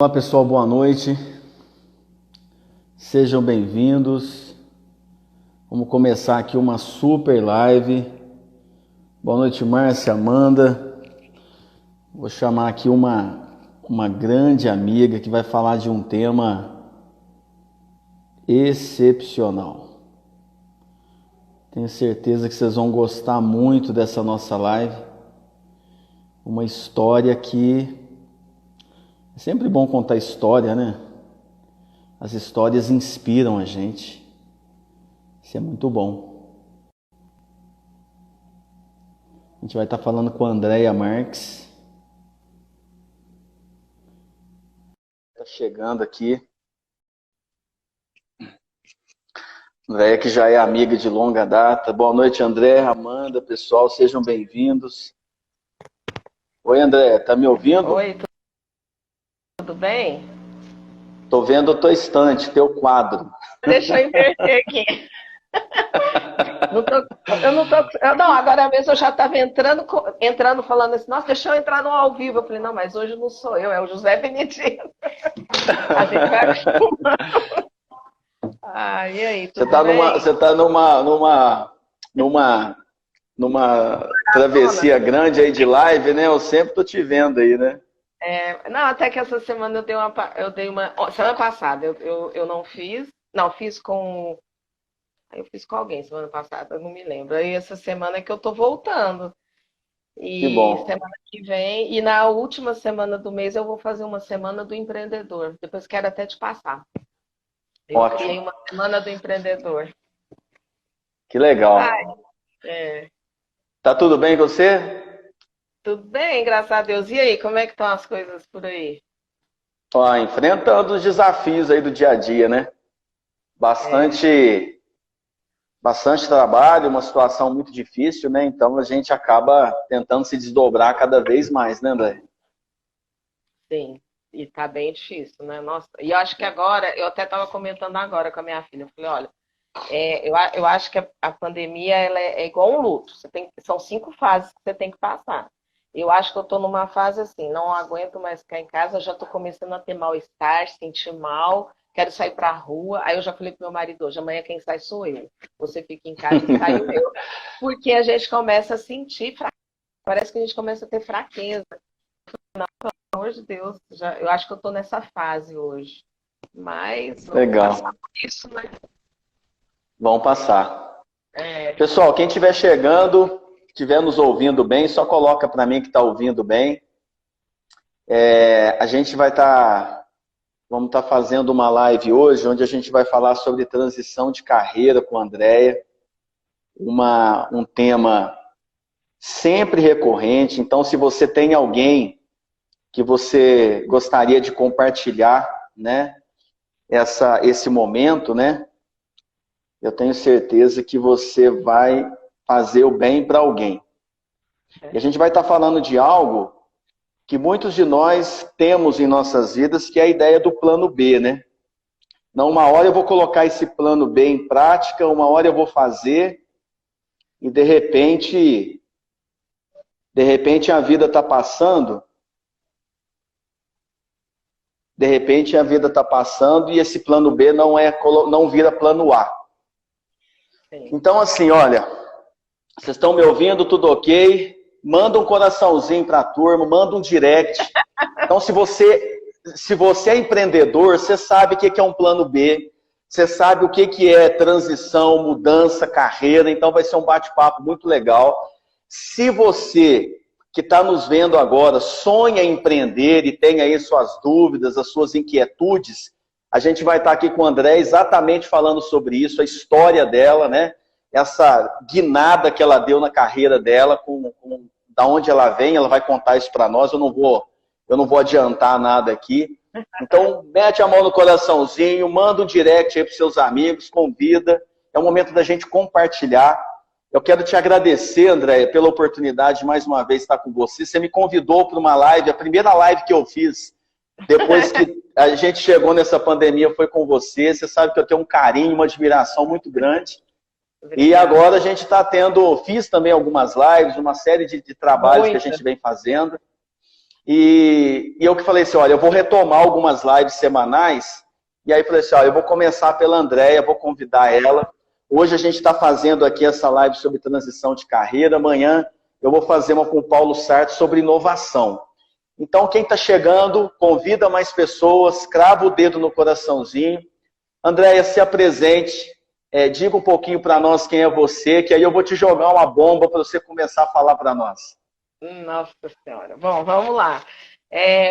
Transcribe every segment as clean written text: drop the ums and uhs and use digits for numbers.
Olá pessoal, boa noite, sejam bem-vindos. Vamos começar aqui uma super live. Boa noite, Márcia, Amanda. Vou chamar aqui uma grande amiga que vai falar de um tema excepcional. Tenho certeza que vocês vão gostar muito dessa nossa live. Uma história que é sempre bom contar história, né? As histórias inspiram a gente. Isso é muito bom. A gente vai estar falando com a Andréia Marques. Está chegando aqui. Andréia que já é amiga de longa data. Boa noite, André, Amanda, pessoal, sejam bem-vindos. Oi, André, tá me ouvindo? Oi, tudo bem? Tô vendo a tua estante, teu quadro. Deixa eu inverter aqui. Não, agora mesmo eu já estava entrando falando assim, nossa, deixa eu entrar no ao vivo. Eu falei, não, mas hoje não sou eu, é o José Benedito. A gente vai acostumando. Ah, e aí, tudo bem? Você tá numa travessia grande aí de live, né? Eu sempre tô te vendo aí, né? Não, até que essa semana semana passada eu não fiz, não, eu fiz com alguém semana passada, eu não me lembro. Aí essa semana é que eu tô voltando. Que E bom. semana que vem, e na última semana do mês eu vou fazer uma semana do empreendedor. Depois quero até te passar. Eu criei Ótimo. uma semana do empreendedor. Que legal. Ai, é, Tá tudo bem com você? tudo bem, graças a Deus. E aí, como é que estão as coisas por aí? Ó, enfrentando os desafios aí do dia a dia, né? É, Bastante trabalho, uma situação muito difícil, né? Então a gente acaba tentando se desdobrar cada vez mais, né, André? sim, e tá bem difícil, né? Nossa, e eu acho que agora, eu até estava comentando agora com a minha filha, eu falei, olha, eu acho que a pandemia ela é igual um luto. São 5 fases que você tem que passar. Eu acho que eu estou numa fase assim, não aguento mais ficar em casa, já estou começando a ter mal-estar, sentir mal, quero sair para a rua. Aí eu já falei pro meu marido hoje, amanhã quem sai sou eu. Você fica em casa e sai eu. Porque a gente começa a sentir fraqueza, parece que a gente começa a ter fraqueza. Pelo amor de Deus, eu acho que eu estou nessa fase hoje. Mas vamos passar Legal. por isso, né? Vamos passar. É, Pessoal, quem estiver chegando, estiver nos ouvindo bem, só coloca para mim que está ouvindo bem. A gente vamos estar fazendo uma live hoje, onde a gente vai falar sobre transição de carreira com a Andréia, um tema sempre recorrente. Então, se você tem alguém que você gostaria de compartilhar, né, esse momento, né, eu tenho certeza que você vai fazer o bem para alguém. E a gente vai estar falando de algo que muitos de nós temos em nossas vidas, que é a ideia do plano B, né? Não, uma hora eu vou colocar esse plano B em prática, uma hora eu vou fazer, e de repente a vida está passando, e esse plano B não vira plano A. sim. Então, assim, olha, vocês estão me ouvindo, tudo ok? Manda um coraçãozinho para a turma, manda um direct. Então, se você é empreendedor, você sabe o que é um plano B, você sabe o que é transição, mudança, carreira, então vai ser um bate-papo muito legal. Se você que está nos vendo agora sonha em empreender e tem aí suas dúvidas, as suas inquietudes, a gente vai estar aqui com o André exatamente falando sobre isso, a história dela, né? Essa guinada que ela deu na carreira dela, da onde ela vem, ela vai contar isso para nós, eu não vou adiantar nada aqui. Então, mete a mão no coraçãozinho, manda um direct aí para seus amigos, convida. É o momento da gente compartilhar. Eu quero te agradecer, André, pela oportunidade de mais uma vez estar com você. Você me convidou para uma live, a primeira live que eu fiz, depois que a gente chegou nessa pandemia, foi com você. Você sabe que eu tenho um carinho, uma admiração muito grande. E agora a gente está fiz também algumas lives, uma série de trabalhos que a gente vem fazendo. E eu que falei assim, olha, eu vou retomar algumas lives semanais, e aí falei assim, olha, eu vou começar pela Andréia, vou convidar ela. Hoje a gente está fazendo aqui essa live sobre transição de carreira, amanhã eu vou fazer uma com o Paulo Sartre sobre inovação. Então, quem está chegando, convida mais pessoas, crava o dedo no coraçãozinho. Andréia, se apresente, diga um pouquinho para nós quem é você, que aí eu vou te jogar uma bomba para você começar a falar para nós. Nossa Senhora. Bom, vamos lá.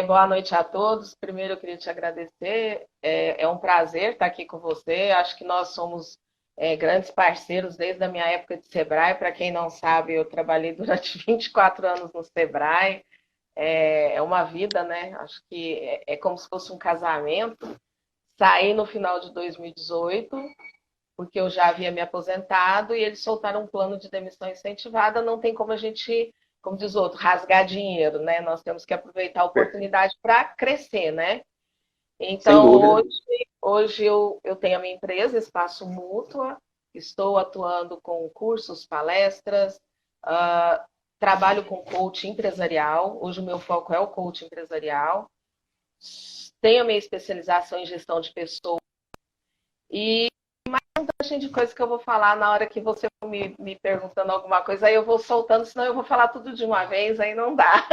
Boa noite a todos. Primeiro eu queria te agradecer. É um prazer estar aqui com você. Acho que nós somos grandes parceiros desde a minha época de Sebrae. Para quem não sabe, eu trabalhei durante 24 anos no Sebrae. É uma vida, né? Acho que é como se fosse um casamento. Saí no final de 2018, porque eu já havia me aposentado e eles soltaram um plano de demissão incentivada. Não tem como a gente, como diz o outro, rasgar dinheiro, né? Nós temos que aproveitar a oportunidade para crescer, né? Sem Então, dúvida. hoje eu tenho a minha empresa, Espaço Mútua, estou atuando com cursos, palestras, trabalho com coaching empresarial. Hoje o meu foco é o coaching empresarial. Tenho a minha especialização em gestão de pessoas e mais um tanto de coisa que eu vou falar na hora que você for me perguntando alguma coisa, aí eu vou soltando, senão eu vou falar tudo de uma vez, aí não dá.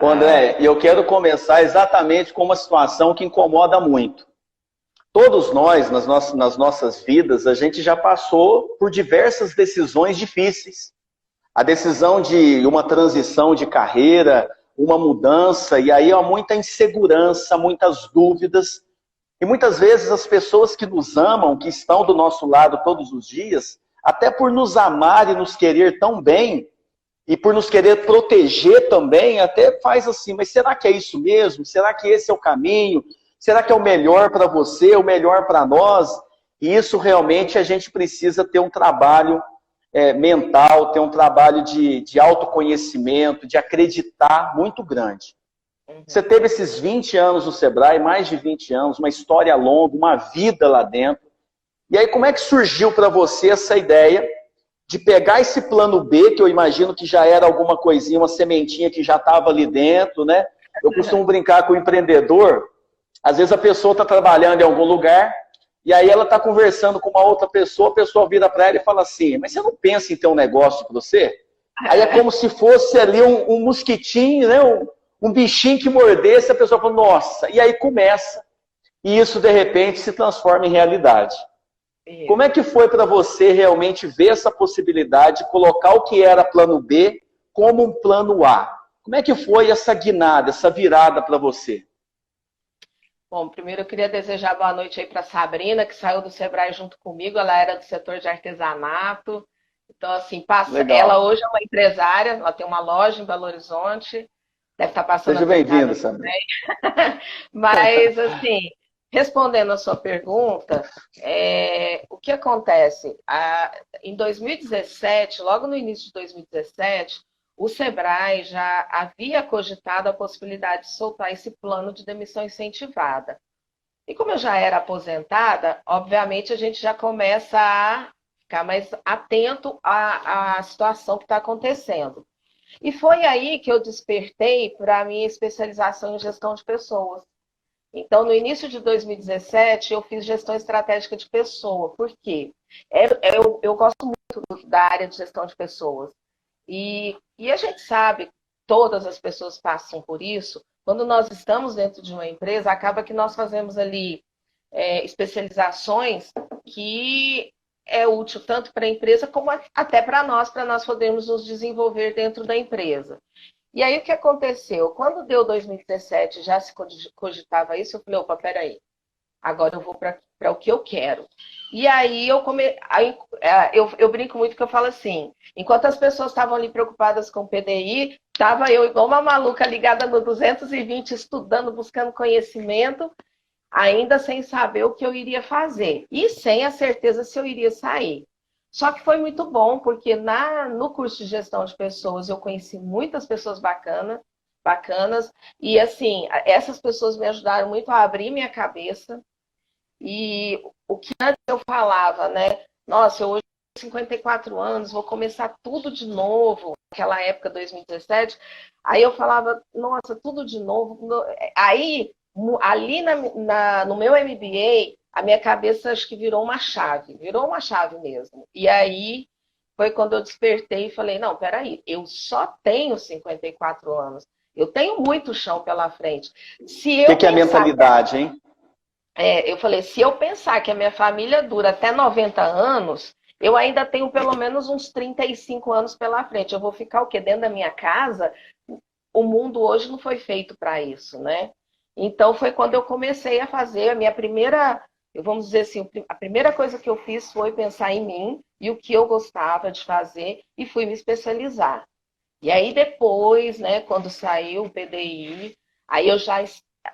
Ô André, eu quero começar exatamente com uma situação que incomoda muito. Todos nós, nas nossas vidas, a gente já passou por diversas decisões difíceis. A decisão de uma transição de carreira, uma mudança, e aí há muita insegurança, muitas dúvidas. E muitas vezes as pessoas que nos amam, que estão do nosso lado todos os dias, até por nos amar e nos querer tão bem, e por nos querer proteger também, até faz assim, mas será que é isso mesmo? Será que esse é o caminho? Será que é o melhor para você, o melhor para nós? E isso realmente a gente precisa ter um trabalho mental, ter um trabalho de autoconhecimento, de acreditar muito grande. Você teve esses 20 anos no Sebrae, mais de 20 anos, uma história longa, uma vida lá dentro. E aí como é que surgiu para você essa ideia de pegar esse plano B, que eu imagino que já era alguma coisinha, uma sementinha que já estava ali dentro, né? Eu costumo brincar com o empreendedor, às vezes a pessoa está trabalhando em algum lugar, e aí ela está conversando com uma outra pessoa, a pessoa vira para ela e fala assim, mas você não pensa em ter um negócio para você? Aí é como se fosse ali um mosquitinho, né? Um bichinho que mordesse, a pessoa fala, nossa, e aí começa, e isso de repente se transforma em realidade. Como é que foi para você realmente ver essa possibilidade de colocar o que era plano B como um plano A? Como é que foi essa guinada, essa virada para você? Bom, primeiro eu queria desejar boa noite aí para a Sabrina, que saiu do Sebrae junto comigo, ela era do setor de artesanato. Então, assim, ela Legal. hoje é uma empresária, ela tem uma loja em Belo Horizonte, deve estar passando Seja aqui em bem-vindo, casa Sabrina. também. Mas, assim, respondendo a sua pergunta, o que acontece? Em 2017, logo no início de 2017, o Sebrae já havia cogitado a possibilidade de soltar esse plano de demissão incentivada. E como eu já era aposentada, obviamente a gente já começa a ficar mais atento à situação que está acontecendo. E foi aí que eu despertei para a minha especialização em gestão de pessoas. Então, no início de 2017, eu fiz gestão estratégica de pessoa. Por quê? Eu gosto muito da área de gestão de pessoas. E a gente sabe, todas as pessoas passam por isso. Quando nós estamos dentro de uma empresa, acaba que nós fazemos ali especializações que é útil tanto para a empresa como até para nós podermos nos desenvolver dentro da empresa. E aí o que aconteceu? Quando deu 2017, já se cogitava isso, eu falei, opa, peraí, agora eu vou para o que eu quero. E aí eu brinco muito que eu falo assim, enquanto as pessoas estavam ali preocupadas com o PDI, estava eu igual uma maluca ligada no 220, estudando, buscando conhecimento, ainda sem saber o que eu iria fazer. E sem a certeza se eu iria sair. Só que foi muito bom, porque no curso de gestão de pessoas eu conheci muitas pessoas bacanas, e assim, essas pessoas me ajudaram muito a abrir minha cabeça. E o que antes eu falava, né? Nossa, eu hoje tenho 54 anos, vou começar tudo de novo. naquela época, 2017, aí eu falava, nossa, tudo de novo. Aí, ali no meu MBA, a minha cabeça acho que virou uma chave mesmo. E aí foi quando eu despertei e falei, não, peraí, eu só tenho 54 anos. Eu tenho muito chão pela frente. Se O eu que é a pensar mentalidade, hein? eu falei, se eu pensar que a minha família dura até 90 anos, eu ainda tenho pelo menos uns 35 anos pela frente. Eu vou ficar o quê? Dentro da minha casa? O mundo hoje não foi feito para isso, né? Então foi quando eu comecei a fazer a minha primeira, vamos dizer assim, a primeira coisa que eu fiz foi pensar em mim e o que eu gostava de fazer e fui me especializar. E aí depois, né, quando saiu o PDI, aí eu já,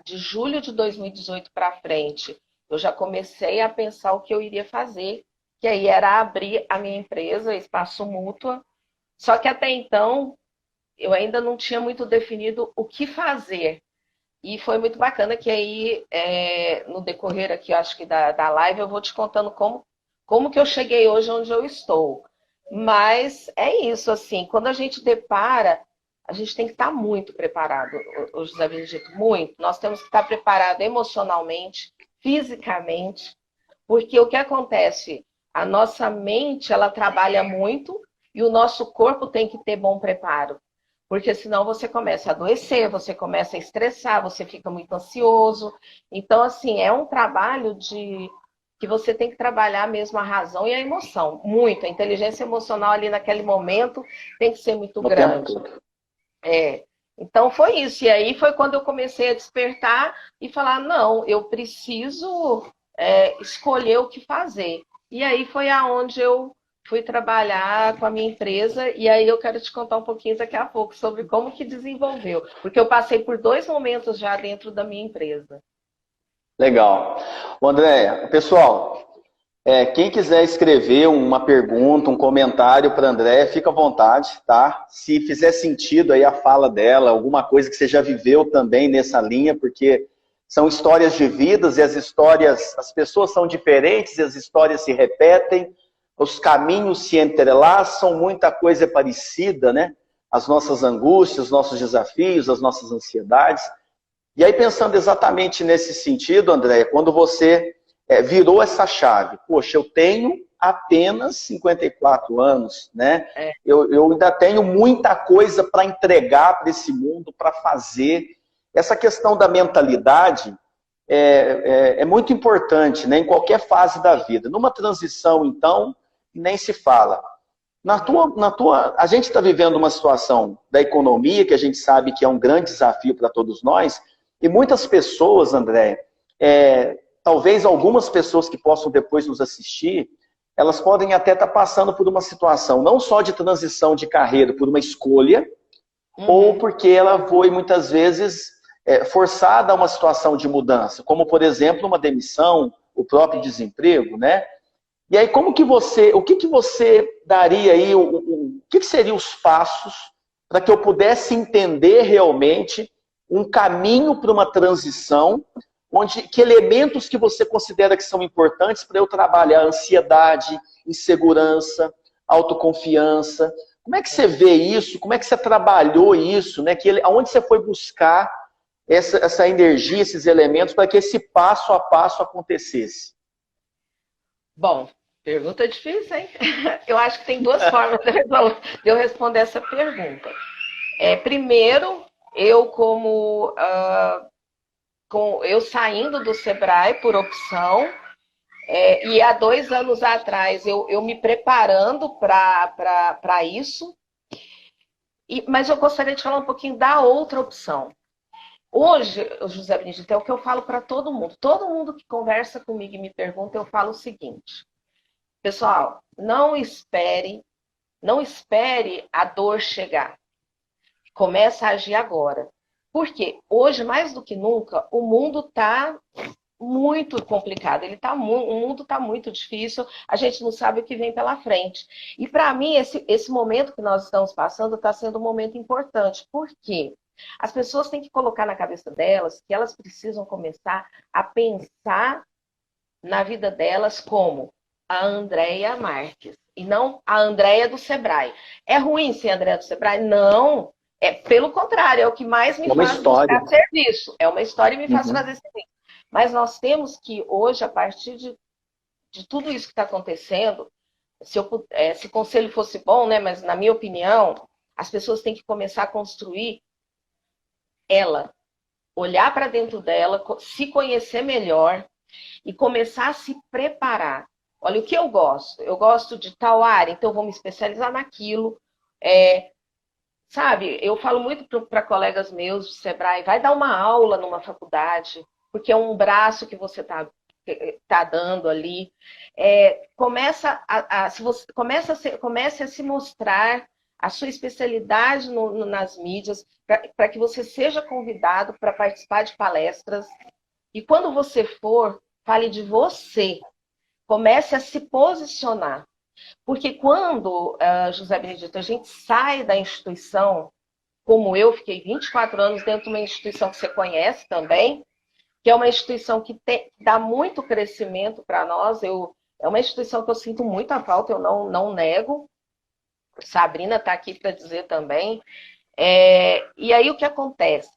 de julho de 2018 para frente, eu já comecei a pensar o que eu iria fazer, que aí era abrir a minha empresa, Espaço Mútua. Só que até então, eu ainda não tinha muito definido o que fazer. E foi muito bacana que aí, no decorrer aqui, eu acho que da live, eu vou te contando como que eu cheguei hoje onde eu estou. Mas é isso, assim, quando a gente depara, a gente tem que estar muito preparado, o José Benedito, muito. Nós temos que estar preparado emocionalmente, fisicamente, porque o que acontece? A nossa mente, ela trabalha muito e o nosso corpo tem que ter bom preparo. Porque senão você começa a adoecer, você começa a estressar, você fica muito ansioso. Então, assim, é um trabalho de que você tem que trabalhar mesmo a razão e a emoção. Muito. A inteligência emocional ali naquele momento tem que ser muito O tempo grande. todo. É. Então foi isso. E aí foi quando eu comecei a despertar e falar, não, eu preciso escolher o que fazer. E aí foi aonde eu fui trabalhar com a minha empresa, e aí eu quero te contar um pouquinho daqui a pouco sobre como que desenvolveu. Porque eu passei por 2 momentos já dentro da minha empresa. Legal. Ô, André, pessoal, quem quiser escrever uma pergunta, um comentário para André, fica à vontade, tá? Se fizer sentido aí a fala dela, alguma coisa que você já viveu também nessa linha, porque são histórias de vidas e as pessoas são diferentes e as histórias se repetem, os caminhos se entrelaçam, muita coisa é parecida, né? As nossas angústias, os nossos desafios, as nossas ansiedades. E aí, pensando exatamente nesse sentido, André, quando você virou essa chave, poxa, eu tenho apenas 54 anos, né? É. Eu ainda tenho muita coisa para entregar para esse mundo, para fazer. Essa questão da mentalidade é muito importante, né? Em qualquer fase da vida. Numa transição, então, nem se fala. A gente está vivendo uma situação da economia que a gente sabe que é um grande desafio para todos nós, e muitas pessoas, André, talvez algumas pessoas que possam depois nos assistir, elas podem até estar passando por uma situação não só de transição de carreira, por uma escolha, ou porque ela foi muitas vezes forçada a uma situação de mudança, como por exemplo uma demissão, o próprio desemprego, né? E aí, o que você daria aí, o que seriam os passos para que eu pudesse entender realmente um caminho para uma transição, que elementos que você considera que são importantes para eu trabalhar ansiedade, insegurança, autoconfiança? Como é que você vê isso? Como é que você trabalhou isso? Né? Aonde você foi buscar essa energia, esses elementos para que esse passo a passo acontecesse? Bom, pergunta difícil, hein? Eu acho que tem duas formas de eu responder essa pergunta. Primeiro, eu eu saindo do Sebrae por opção, e há 2 anos atrás eu me preparando para isso, mas eu gostaria de falar um pouquinho da outra opção. Hoje, José Benedito, é o que eu falo para todo mundo. Todo mundo que conversa comigo e me pergunta, eu falo o seguinte: pessoal, não espere a dor chegar. Começa a agir agora. Porque hoje, mais do que nunca, o mundo está muito complicado. O mundo está muito difícil. A gente não sabe o que vem pela frente. E para mim, esse momento que nós estamos passando está sendo um momento importante. Por quê? As pessoas têm que colocar na cabeça delas que elas precisam começar a pensar na vida delas como a Andréia Marques. e não a Andréia do Sebrae. É ruim ser a Andréia do Sebrae? Não. É pelo contrário, é o que mais me É uma faz história. buscar serviço. É uma história e me faz Uhum. fazer serviço. Mas nós temos que, hoje, a partir de tudo isso que está acontecendo, se o conselho fosse bom, né, mas na minha opinião, as pessoas têm que começar a construir ela, olhar para dentro dela, se conhecer melhor e começar a se preparar. Olha, o que eu gosto? Eu gosto de tal área, então eu vou me especializar naquilo. Sabe, eu falo muito para colegas meus do Sebrae, vai dar uma aula numa faculdade, porque é um braço que você tá dando ali. Se você comece a se mostrar a sua especialidade nas mídias, para que você seja convidado para participar de palestras. E quando você for, fale de você. Comece a se posicionar. Porque quando, José Benedito, a gente sai da instituição, como eu fiquei 24 anos dentro de uma instituição que você conhece também, que é uma instituição que dá muito crescimento para nós. É uma instituição que eu sinto muita falta, eu não nego. Sabrina está aqui para dizer também. E aí o que acontece?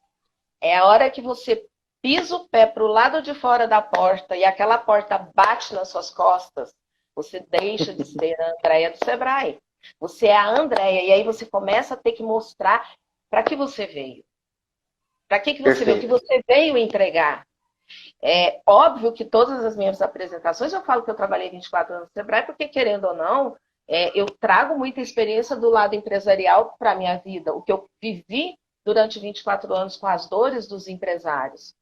É a hora que você pisa o pé para o lado de fora da porta e aquela porta bate nas suas costas, você deixa de ser a Andréia do Sebrae. Você é a Andréia. E aí você começa a ter que mostrar para que você veio. Para que você veio? O que você veio entregar. É óbvio que todas as minhas apresentações, eu falo que eu trabalhei 24 anos no Sebrae, porque, querendo ou não, eu trago muita experiência do lado empresarial para a minha vida. O que eu vivi durante 24 anos com as dores dos empresários.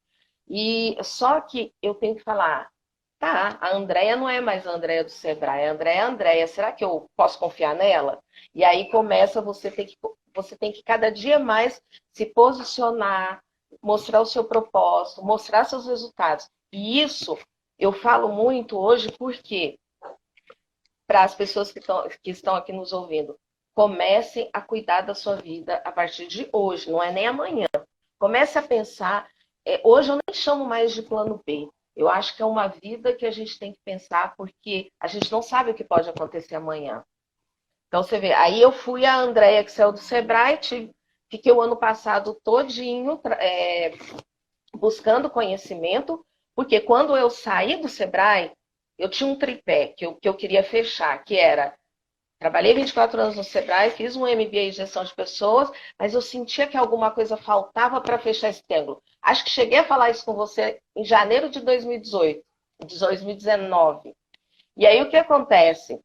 E só que eu tenho que falar, tá, a Andréia não é mais a Andréia do Sebrae, a Andréia é a Andréia, será que eu posso confiar nela? E aí começa, você tem que cada dia mais se posicionar, mostrar o seu propósito, mostrar seus resultados. E isso eu falo muito hoje porque, para as pessoas que estão aqui nos ouvindo, comecem a cuidar da sua vida a partir de hoje, não é nem amanhã. Comece a pensar. Hoje eu nem chamo mais de plano B. Eu acho que é uma vida que a gente tem que pensar, porque a gente não sabe o que pode acontecer amanhã. Então você vê, aí eu fui a Andréia, que saiu do Sebrae, fiquei o ano passado todinho buscando conhecimento, porque quando eu saí do Sebrae, eu tinha um tripé que eu queria fechar, que era: trabalhei 24 anos no Sebrae, fiz um MBA em gestão de pessoas, mas eu sentia que alguma coisa faltava para fechar esse triângulo. Acho que cheguei a falar isso com você em janeiro de 2018, de 2019. E aí o que acontece?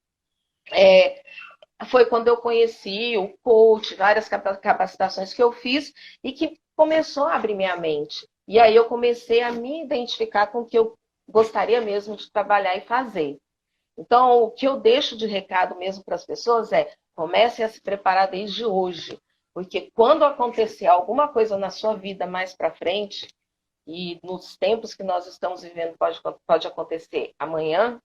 Foi quando eu conheci o coach, várias capacitações que eu fiz e que começou a abrir minha mente. E aí eu comecei a me identificar com o que eu gostaria mesmo de trabalhar e fazer. Então, o que eu deixo de recado mesmo para as pessoas é: comece a se preparar desde hoje, porque quando acontecer alguma coisa na sua vida mais para frente, e nos tempos que nós estamos vivendo pode acontecer amanhã,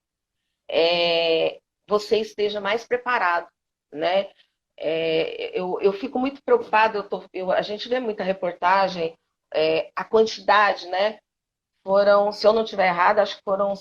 você esteja mais preparado, né? Eu fico muito preocupada, a gente vê muita reportagem, a quantidade, né? Se eu não estiver errada, acho que foram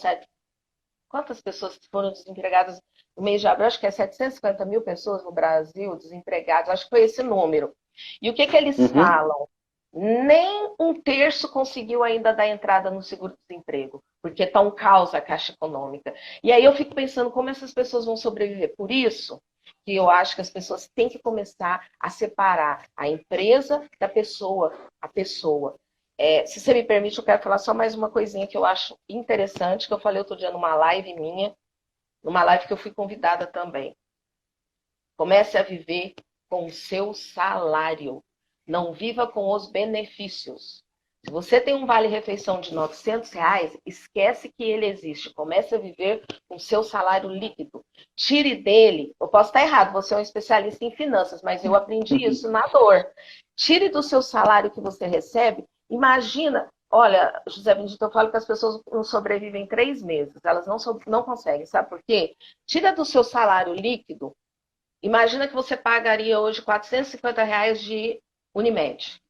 quantas pessoas foram desempregadas no mês de abril? Acho que é 750 mil pessoas no Brasil desempregadas. Acho que foi esse número. E o que eles falam? Nem um terço conseguiu ainda dar entrada no seguro-desemprego, porque está um caos a Caixa Econômica. E aí eu fico pensando como essas pessoas vão sobreviver. Por isso que eu acho que as pessoas têm que começar a separar a empresa da pessoa, a pessoa. Se você me permite, eu quero falar só mais uma coisinha que eu acho interessante, que eu falei outro dia numa live minha, numa live que eu fui convidada também. Comece a viver com o seu salário. Não viva com os benefícios. Se você tem um vale-refeição de R$ 900, esquece que ele existe. Comece a viver com o seu salário líquido. Tire dele. Eu posso estar errado, você é um especialista em finanças, mas eu aprendi isso na dor. Tire do seu salário que você recebe. Imagina, olha, José Benedito, eu falo que as pessoas não sobrevivem 3 meses. Elas não conseguem, sabe por quê? Tira do seu salário líquido. Imagina que você pagaria hoje R$ 450 de Unimed,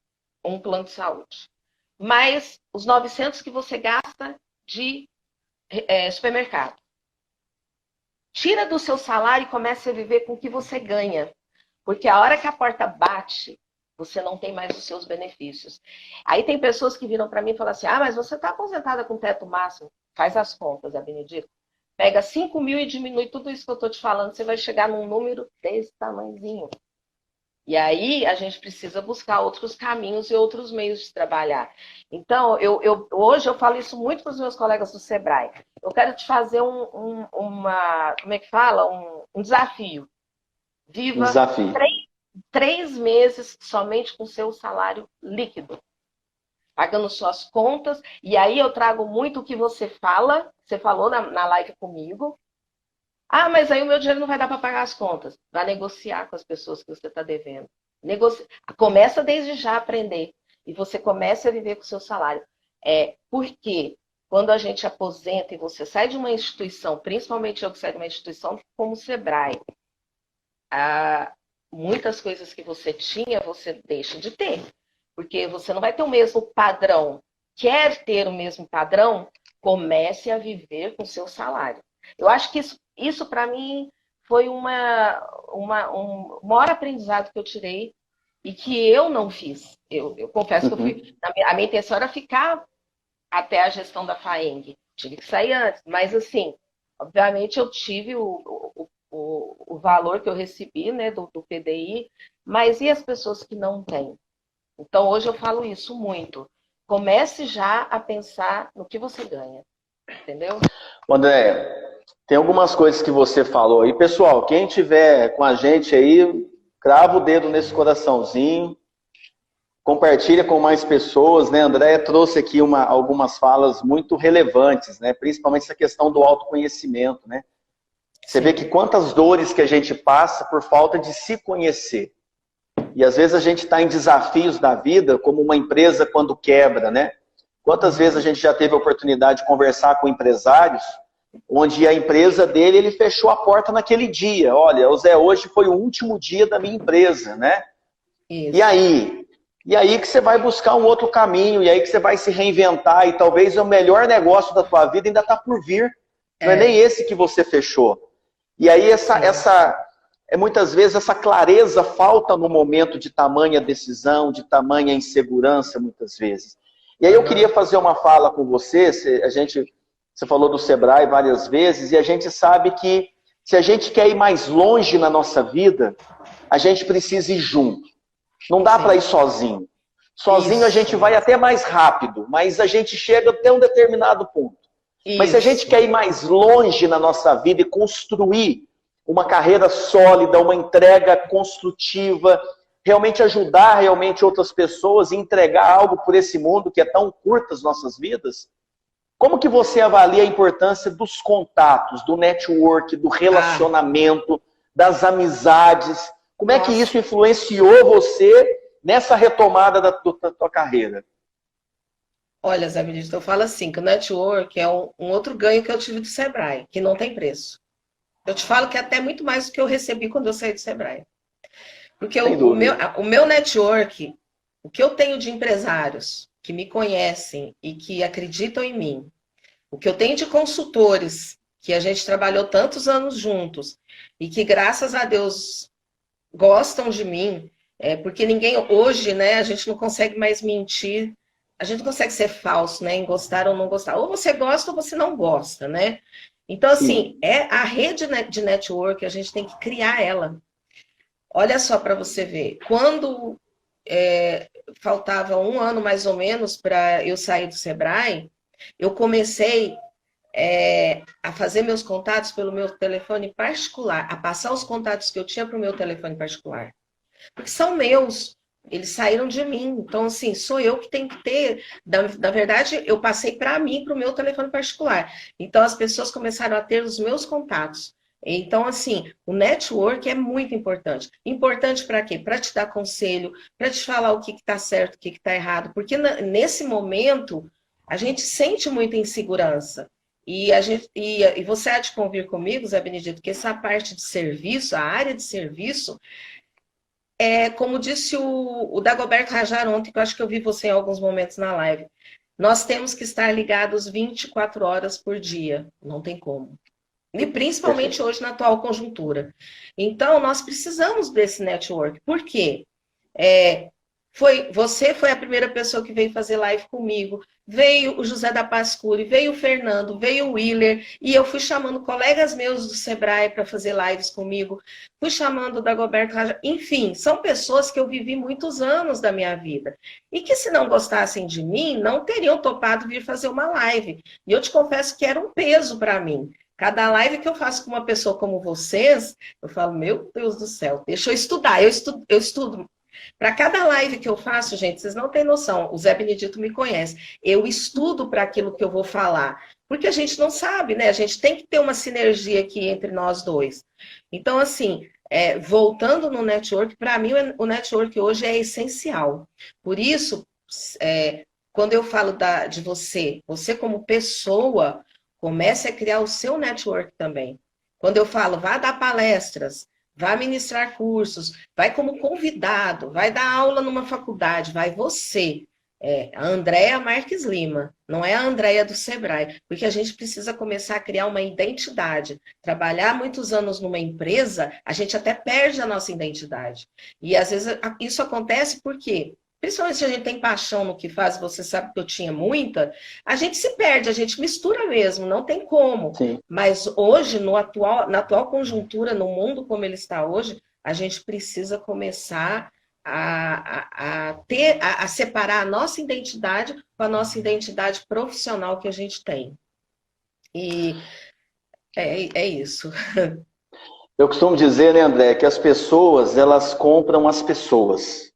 um plano de saúde. Mais os 900 que você gasta de supermercado. Tira do seu salário e comece a viver com o que você ganha. Porque a hora que a porta bate, você não tem mais os seus benefícios. Aí tem pessoas que viram para mim e falam assim, mas você está aposentada com teto máximo. Faz as contas, Benedito. Pega 5 mil e diminui tudo isso que eu estou te falando, você vai chegar num número desse tamanhozinho. E aí a gente precisa buscar outros caminhos e outros meios de trabalhar. Então, hoje eu falo isso muito para os meus colegas do Sebrae. Eu quero te fazer como é que fala? Um desafio. Viva Desafio. 3 meses somente com seu salário líquido, pagando suas contas. E aí eu trago muito o que você falou na live comigo. Mas aí o meu dinheiro não vai dar para pagar as contas. Vai negociar com as pessoas que você está devendo. Começa desde já a aprender. E você começa a viver com o seu salário. Porque quando a gente aposenta e você sai de uma instituição, principalmente eu que saio de uma instituição como o Sebrae, muitas coisas que você tinha, você deixa de ter. Porque você não vai ter o mesmo padrão. Quer ter o mesmo padrão? Comece a viver com o seu salário. Eu acho que isso para mim, foi um maior aprendizado que eu tirei e que eu não fiz. Eu confesso que eu fui. A minha intenção era ficar até a gestão da FAENG. Tive que sair antes. Mas, assim, obviamente eu tive o valor que eu recebi, né, do PDI, mas e as pessoas que não têm? Então, hoje eu falo isso muito. Comece já a pensar no que você ganha. Entendeu? André, tem algumas coisas que você falou aí. Pessoal, quem tiver com a gente aí, crava o dedo nesse coraçãozinho, compartilha com mais pessoas, né? A Andréia trouxe aqui algumas falas muito relevantes, né? Principalmente essa questão do autoconhecimento, né? Você vê que quantas dores que a gente passa por falta de se conhecer. E às vezes a gente está em desafios da vida, como uma empresa quando quebra, né? Quantas vezes a gente já teve a oportunidade de conversar com empresários, onde a empresa dele, ele fechou a porta naquele dia. Olha, o Zé, hoje foi o último dia da minha empresa, né? Isso. E aí que você vai buscar um outro caminho, e aí que você vai se reinventar, e talvez o melhor negócio da tua vida ainda está por vir. Não é nem esse que você fechou. E aí muitas vezes essa clareza falta no momento de tamanha decisão, de tamanha insegurança, muitas vezes. E aí eu queria fazer uma fala com você, você falou do Sebrae várias vezes, e a gente sabe que se a gente quer ir mais longe na nossa vida, a gente precisa ir junto. Não dá para ir sozinho. Sozinho a gente vai até mais rápido, mas a gente chega até um determinado ponto. Mas se a gente quer ir mais longe na nossa vida e construir uma carreira sólida, uma entrega construtiva, realmente ajudar outras pessoas e entregar algo por esse mundo que é tão curto as nossas vidas, como que você avalia a importância dos contatos, do network, do relacionamento, das amizades? Como é que isso influenciou você nessa retomada da tua carreira? Olha, Zé Benedito, eu falo assim, que o network é um outro ganho que eu tive do Sebrae, que não tem preço. Eu te falo que é até muito mais do que eu recebi quando eu saí do Sebrae. Porque o meu network, o que eu tenho de empresários que me conhecem e que acreditam em mim, o que eu tenho de consultores, que a gente trabalhou tantos anos juntos, e que, graças a Deus, gostam de mim, porque ninguém, hoje, né, a gente não consegue mais mentir, a gente não consegue ser falso, né, em gostar ou não gostar. Ou você gosta ou você não gosta, né? Então, assim, a rede de network, a gente tem que criar ela. Olha só para você ver, quando faltava 1 ano mais ou menos para eu sair do Sebrae, eu comecei a fazer meus contatos pelo meu telefone particular, a passar os contatos que eu tinha para o meu telefone particular. Porque são meus, eles saíram de mim. Então, assim, sou eu que tenho que ter. Na verdade, eu passei para mim, para o meu telefone particular. Então, as pessoas começaram a ter os meus contatos. Então, assim, o network é muito importante. Importante para quê? Para te dar conselho, para te falar o que está certo, o que está errado. Porque nesse momento, a gente sente muita insegurança. E você há de convir comigo, Zé Benedito, que essa parte de serviço, a área de serviço, como disse o Dagoberto Rajar ontem, que eu acho que eu vi você em alguns momentos na live, nós temos que estar ligados 24 horas por dia. Não tem como. E principalmente Perfeito. hoje na atual conjuntura. Então, nós precisamos desse network. Por quê? É, você foi a primeira pessoa que veio fazer live comigo. Veio o José da Pascuri, veio o Fernando, veio o Willer, e eu fui chamando colegas meus do Sebrae para fazer lives comigo. Fui chamando o Dagoberto Raja. Enfim, são pessoas que eu vivi muitos anos da minha vida. E que, se não gostassem de mim, não teriam topado vir fazer uma live. E eu te confesso que era um peso para mim. Cada live que eu faço com uma pessoa como vocês, eu falo, meu Deus do céu, deixa eu estudar. Eu estudo. Para cada live que eu faço, gente, vocês não têm noção, o Zé Benedito me conhece. Eu estudo para aquilo que eu vou falar. Porque a gente não sabe, né? A gente tem que ter uma sinergia aqui entre nós dois. Então, assim, voltando no network, para mim o network hoje é essencial. Por isso, quando eu falo de você como pessoa, comece a criar o seu network também. Quando eu falo, vá dar palestras, vá ministrar cursos, vai como convidado, vai dar aula numa faculdade, vai você. A Andréia Marques Lima, não é a Andréia do Sebrae, porque a gente precisa começar a criar uma identidade. Trabalhar muitos anos numa empresa, a gente até perde a nossa identidade. E às vezes isso acontece porque, principalmente se a gente tem paixão no que faz, você sabe que eu tinha muita, a gente se perde, a gente mistura mesmo, não tem como. Sim. Mas hoje, na atual conjuntura, no mundo como ele está hoje, a gente precisa começar a separar a nossa identidade com a nossa identidade profissional que a gente tem. E é isso. Eu costumo dizer, né, André, que as pessoas, elas compram as pessoas.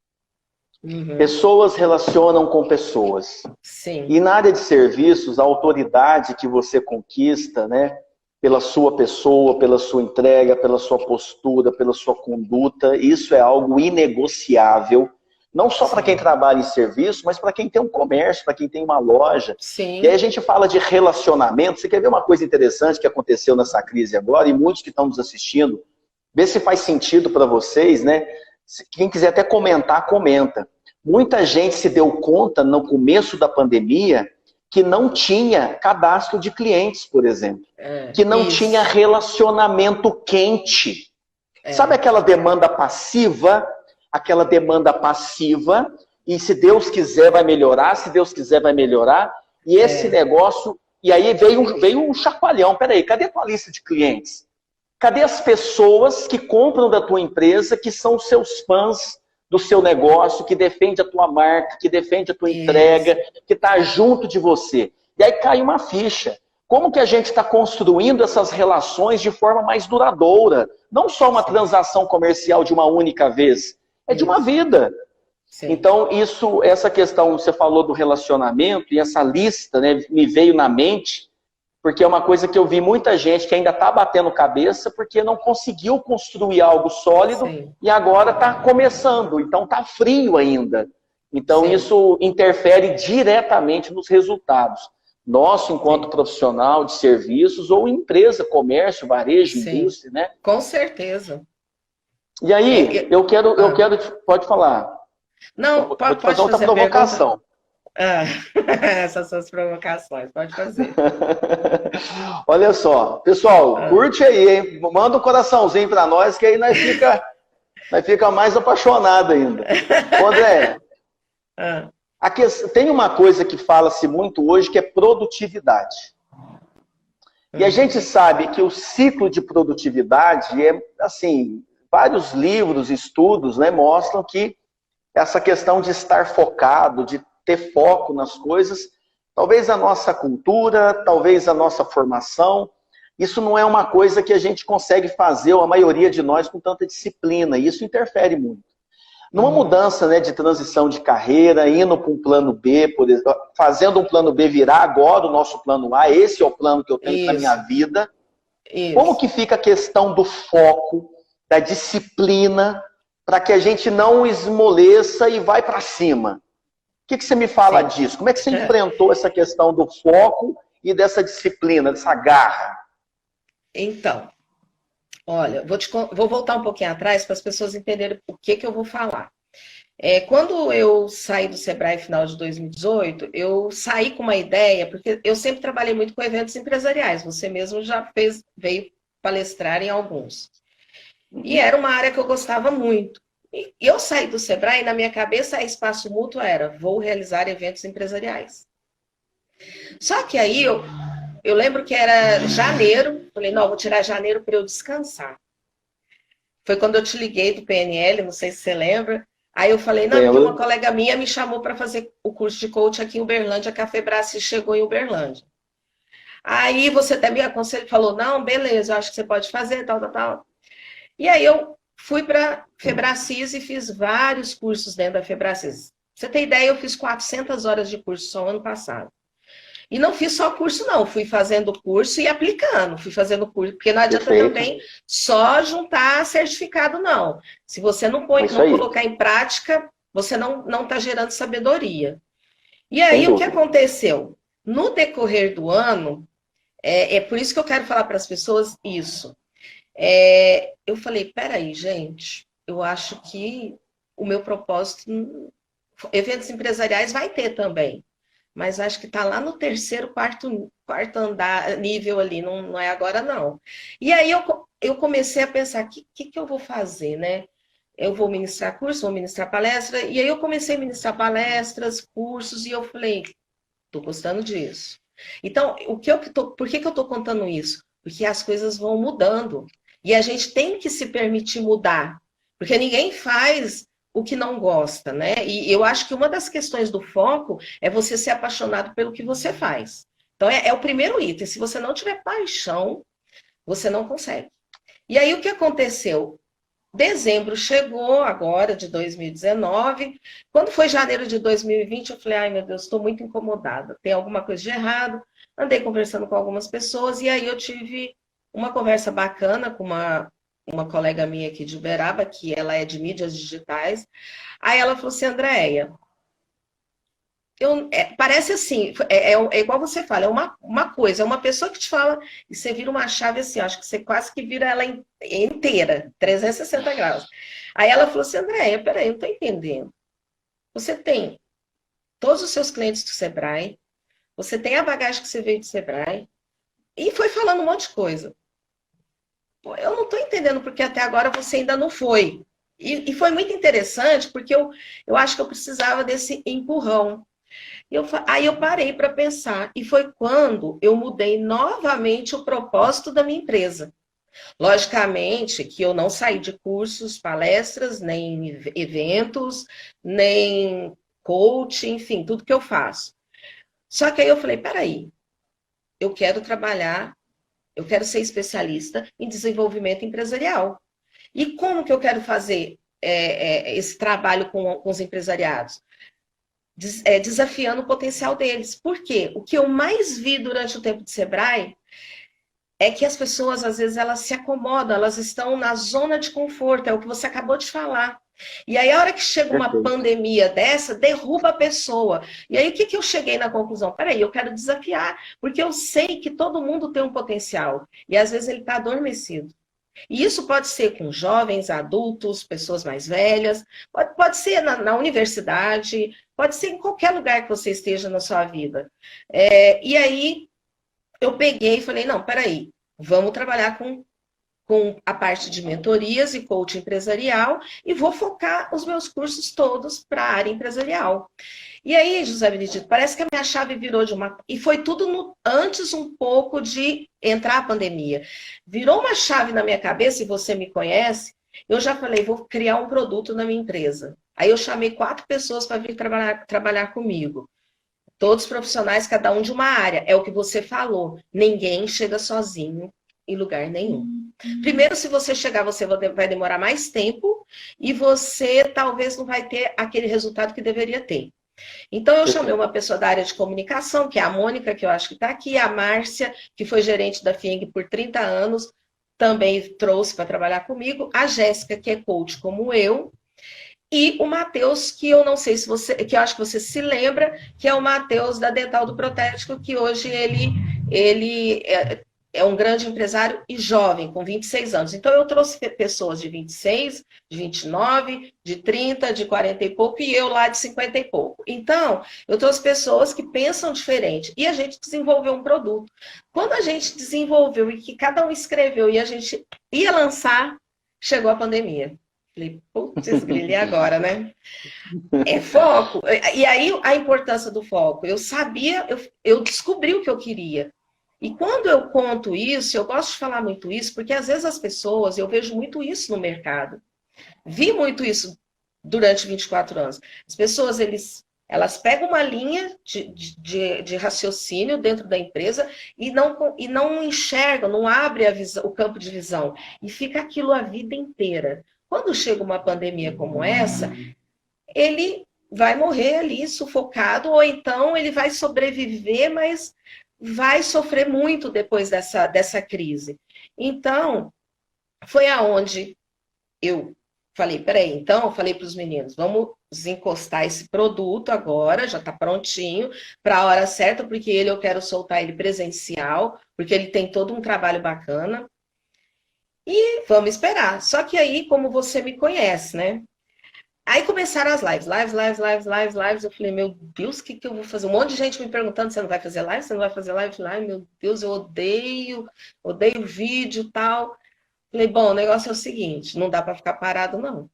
Uhum. Pessoas relacionam com pessoas. Sim. E na área de serviços, a autoridade que você conquista, né, pela sua pessoa, pela sua entrega, pela sua postura, pela sua conduta, isso é algo inegociável, não só para quem Sim. trabalha em serviço, mas para quem tem um comércio, para quem tem uma loja. Sim. E aí a gente fala de relacionamento. Você quer ver uma coisa interessante que aconteceu nessa crise agora, e muitos que estão nos assistindo, vê se faz sentido para vocês, né? Quem quiser até comentar, comenta. Muita gente se deu conta no começo da pandemia que não tinha cadastro de clientes, por exemplo. Que não tinha relacionamento quente. Sabe aquela demanda passiva? Aquela demanda passiva, e se Deus quiser vai melhorar, se Deus quiser vai melhorar. E esse negócio, e aí veio um chacoalhão. Peraí, cadê a tua lista de clientes? Cadê as pessoas que compram da tua empresa, que são os seus fãs do seu negócio, que defende a tua marca, que defende a tua entrega, que está junto de você? E aí cai uma ficha. Como que a gente está construindo essas relações de forma mais duradoura? Não só uma transação comercial de uma única vez, é de uma vida. Sim. Então, essa questão, você falou do relacionamento, e essa lista, né, me veio na mente, porque é uma coisa que eu vi muita gente que ainda está batendo cabeça porque não conseguiu construir algo sólido. Sim. E agora está começando, então está frio ainda. Então sim, isso interfere diretamente nos resultados. Nosso, enquanto sim, profissional de serviços ou empresa, comércio, varejo, sim, indústria, né? Com certeza. E aí, eu quero, pode falar. Não, vou te fazer outra provocação. Essas são as provocações, pode fazer. Olha só, pessoal, curte aí, hein? Manda um coraçãozinho para nós, que aí nós fica mais apaixonado ainda. André, tem uma coisa que fala-se muito hoje, que é produtividade. E a gente sabe que o ciclo de produtividade é, assim, vários livros, estudos, né, mostram que essa questão de estar focado, de ter foco nas coisas, talvez a nossa cultura, talvez a nossa formação, isso não é uma coisa que a gente consegue fazer, ou a maioria de nós, com tanta disciplina, e isso interfere muito. Numa mudança, né, de transição de carreira, indo para um plano B, por exemplo, fazendo um plano B virar agora o nosso plano A, esse é o plano que eu tenho para a minha vida. Como que fica a questão do foco, da disciplina, para que a gente não esmoleça e vai para cima? O que você me fala disso? Como é que você enfrentou essa questão do foco e dessa disciplina, dessa garra? Então, olha, vou voltar um pouquinho atrás para as pessoas entenderem o que eu vou falar. Quando eu saí do Sebrae final de 2018, eu saí com uma ideia, porque eu sempre trabalhei muito com eventos empresariais, você mesmo já veio palestrar em alguns. E era uma área que eu gostava muito. E eu saí do Sebrae e na minha cabeça a Espaço Mútuo era, vou realizar eventos empresariais. Só que aí eu lembro que era janeiro, falei, não, vou tirar janeiro para eu descansar. Foi quando eu te liguei do PNL, não sei se você lembra. Aí eu falei, não, porque uma colega minha me chamou para fazer o curso de coach aqui em Uberlândia, que a Febracis chegou em Uberlândia. Aí você até me aconselhou, falou, não, beleza, eu acho que você pode fazer, tal, tal, tal. E aí eu fui para Febracis e fiz vários cursos dentro da Febracis. Pra você ter ideia, eu fiz 400 horas de curso só ano passado. E não fiz só curso, não. Fui fazendo curso e aplicando. Fui fazendo curso, porque não adianta também só juntar certificado, não. Se você não colocar em prática, você não está gerando sabedoria. E aí, o que aconteceu? No decorrer do ano, é por isso que eu quero falar para as pessoas isso. Eu falei, peraí, gente, eu acho que o meu propósito, eventos empresariais vai ter também. Mas acho que está lá no terceiro, quarto nível ali, não é agora não. E aí eu comecei a pensar, o que eu vou fazer, né? Eu vou ministrar curso, vou ministrar palestra, e aí eu comecei a ministrar palestras, cursos, e eu falei, estou gostando disso. Então, por que eu estou contando isso? Porque as coisas vão mudando, e a gente tem que se permitir mudar, porque ninguém faz o que não gosta, né? E eu acho que uma das questões do foco é você ser apaixonado pelo que você faz. Então, é o primeiro item. Se você não tiver paixão, você não consegue. E aí, o que aconteceu? Dezembro chegou agora, de 2019. Quando foi janeiro de 2020, eu falei, ai, meu Deus, estou muito incomodada. Tem alguma coisa de errado. Andei conversando com algumas pessoas e aí eu tive uma conversa bacana com uma colega minha aqui de Uberaba, que ela é de mídias digitais. Aí ela falou assim, Andréia, parece assim, é igual você fala, é uma coisa, é uma pessoa que te fala e você vira uma chave assim, acho que você quase que vira ela inteira, 360 graus. Aí ela falou assim, Andréia, peraí, eu não estou entendendo. Você tem todos os seus clientes do Sebrae, você tem a bagagem que você veio do Sebrae, e foi falando um monte de coisa. Pô, eu não estou entendendo porque até agora você ainda não foi. E foi muito interessante, porque eu acho que eu precisava desse empurrão. Aí eu parei para pensar, e foi quando eu mudei novamente o propósito da minha empresa. Logicamente que eu não saí de cursos, palestras, nem eventos, nem coaching, enfim, tudo que eu faço. Só que aí eu falei, peraí, eu quero trabalhar, eu quero ser especialista em desenvolvimento empresarial. E como que eu quero fazer esse trabalho com os empresariados? Desafiando o potencial deles. Por quê? O que eu mais vi durante o tempo de Sebrae é que as pessoas, às vezes, elas se acomodam, elas estão na zona de conforto, é o que você acabou de falar. E aí, a hora que chega uma pandemia dessa, derruba a pessoa. E aí, o que eu cheguei na conclusão? Peraí, eu quero desafiar, porque eu sei que todo mundo tem um potencial, e às vezes ele está adormecido. E isso pode ser com jovens, adultos, pessoas mais velhas, pode ser na universidade, pode ser em qualquer lugar que você esteja na sua vida. E aí, eu peguei e falei, não, peraí, vamos trabalhar com a parte de mentorias e coaching empresarial e vou focar os meus cursos todos para a área empresarial. E aí, José Benedito, parece que a minha chave virou de uma... E foi tudo antes um pouco de entrar a pandemia. Virou uma chave na minha cabeça, e você me conhece, eu já falei, vou criar um produto na minha empresa. Aí eu chamei 4 pessoas para vir trabalhar comigo. Todos profissionais, cada um de uma área. É o que você falou. Ninguém chega sozinho em lugar nenhum. Primeiro, se você chegar, você vai demorar mais tempo e você talvez não vai ter aquele resultado que deveria ter. Então, eu chamei uma pessoa da área de comunicação, que é a Mônica, que eu acho que está aqui, a Márcia, que foi gerente da FIENG por 30 anos, também trouxe para trabalhar comigo, a Jéssica, que é coach como eu, e o Matheus, que eu não sei se você, que eu acho que você se lembra, que é o Matheus da Dental do Protético, que hoje ele é um grande empresário e jovem, com 26 anos. Então, eu trouxe pessoas de 26, de 29, de 30, de 40 e pouco, e eu lá de 50 e pouco. Então, eu trouxe pessoas que pensam diferente. E a gente desenvolveu um produto. Quando a gente desenvolveu e que cada um escreveu e a gente ia lançar, chegou a pandemia. Falei, putz, grilo, e agora, né? É foco. E aí, a importância do foco. Eu sabia, eu descobri o que eu queria. E quando eu conto isso, eu gosto de falar muito isso, porque às vezes as pessoas, eu vejo muito isso no mercado. Vi muito isso durante 24 anos. As pessoas, elas pegam uma linha de raciocínio dentro da empresa e não enxergam, não abrem o campo de visão. E fica aquilo a vida inteira. Quando chega uma pandemia como essa, ele vai morrer ali sufocado, ou então ele vai sobreviver, mas vai sofrer muito depois dessa crise. Então, foi aonde eu falei, peraí, então eu falei para os meninos, vamos encostar esse produto agora, já está prontinho, para a hora certa, porque eu quero soltar ele presencial, porque ele tem todo um trabalho bacana, e vamos esperar. Só que aí, como você me conhece, né? Aí começaram as lives. Eu falei, meu Deus, o que eu vou fazer? Um monte de gente me perguntando, você não vai fazer live? Você não vai fazer live? Ai, meu Deus, eu odeio vídeo e tal. Falei, bom, o negócio é o seguinte, não dá para ficar parado, não.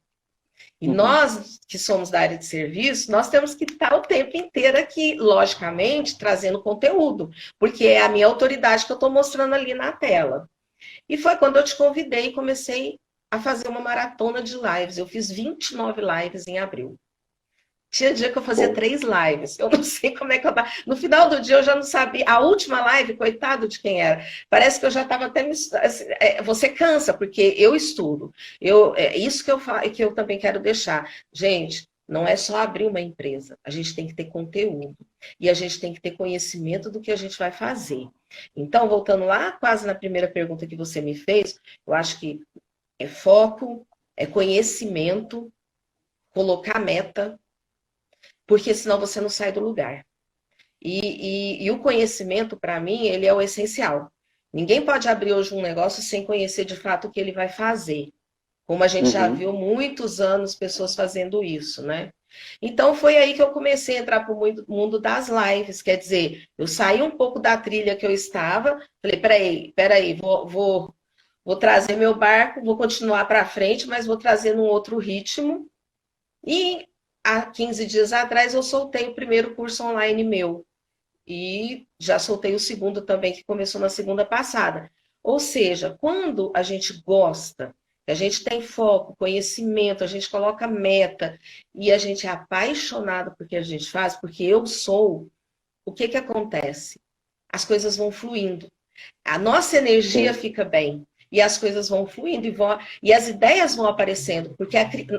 E nós, que somos da área de serviço, nós temos que estar o tempo inteiro aqui, logicamente, trazendo conteúdo, porque é a minha autoridade que eu estou mostrando ali na tela. E foi quando eu te convidei e comecei a fazer uma maratona de lives. Eu fiz 29 lives em abril. Tinha dia que eu fazia 3 lives. Eu não sei como é que eu tava. No final do dia eu já não sabia. A última live, coitado de quem era. Parece que eu já estava até. Você cansa, porque eu estudo. É isso que eu falo, que eu também quero deixar. Gente, não é só abrir uma empresa. A gente tem que ter conteúdo. E a gente tem que ter conhecimento do que a gente vai fazer. Então, voltando lá, quase na primeira pergunta que você me fez, eu acho que é foco, é conhecimento, colocar meta, porque senão você não sai do lugar. E o conhecimento, para mim, ele é o essencial. Ninguém pode abrir hoje um negócio sem conhecer de fato o que ele vai fazer. Como a gente já viu muitos anos pessoas fazendo isso, né? Então foi aí que eu comecei a entrar para o mundo das lives. Quer dizer, eu saí um pouco da trilha que eu estava, falei, peraí, vou trazer meu barco, vou continuar para frente, mas vou trazer num outro ritmo. E há 15 dias atrás eu soltei o primeiro curso online meu. E já soltei o segundo também, que começou na segunda passada. Ou seja, quando a gente gosta, a gente tem foco, conhecimento, a gente coloca meta e a gente é apaixonado por que a gente faz, porque eu sou, o que que acontece? As coisas vão fluindo. A nossa energia fica bem. E as coisas vão fluindo e as ideias vão aparecendo. Porque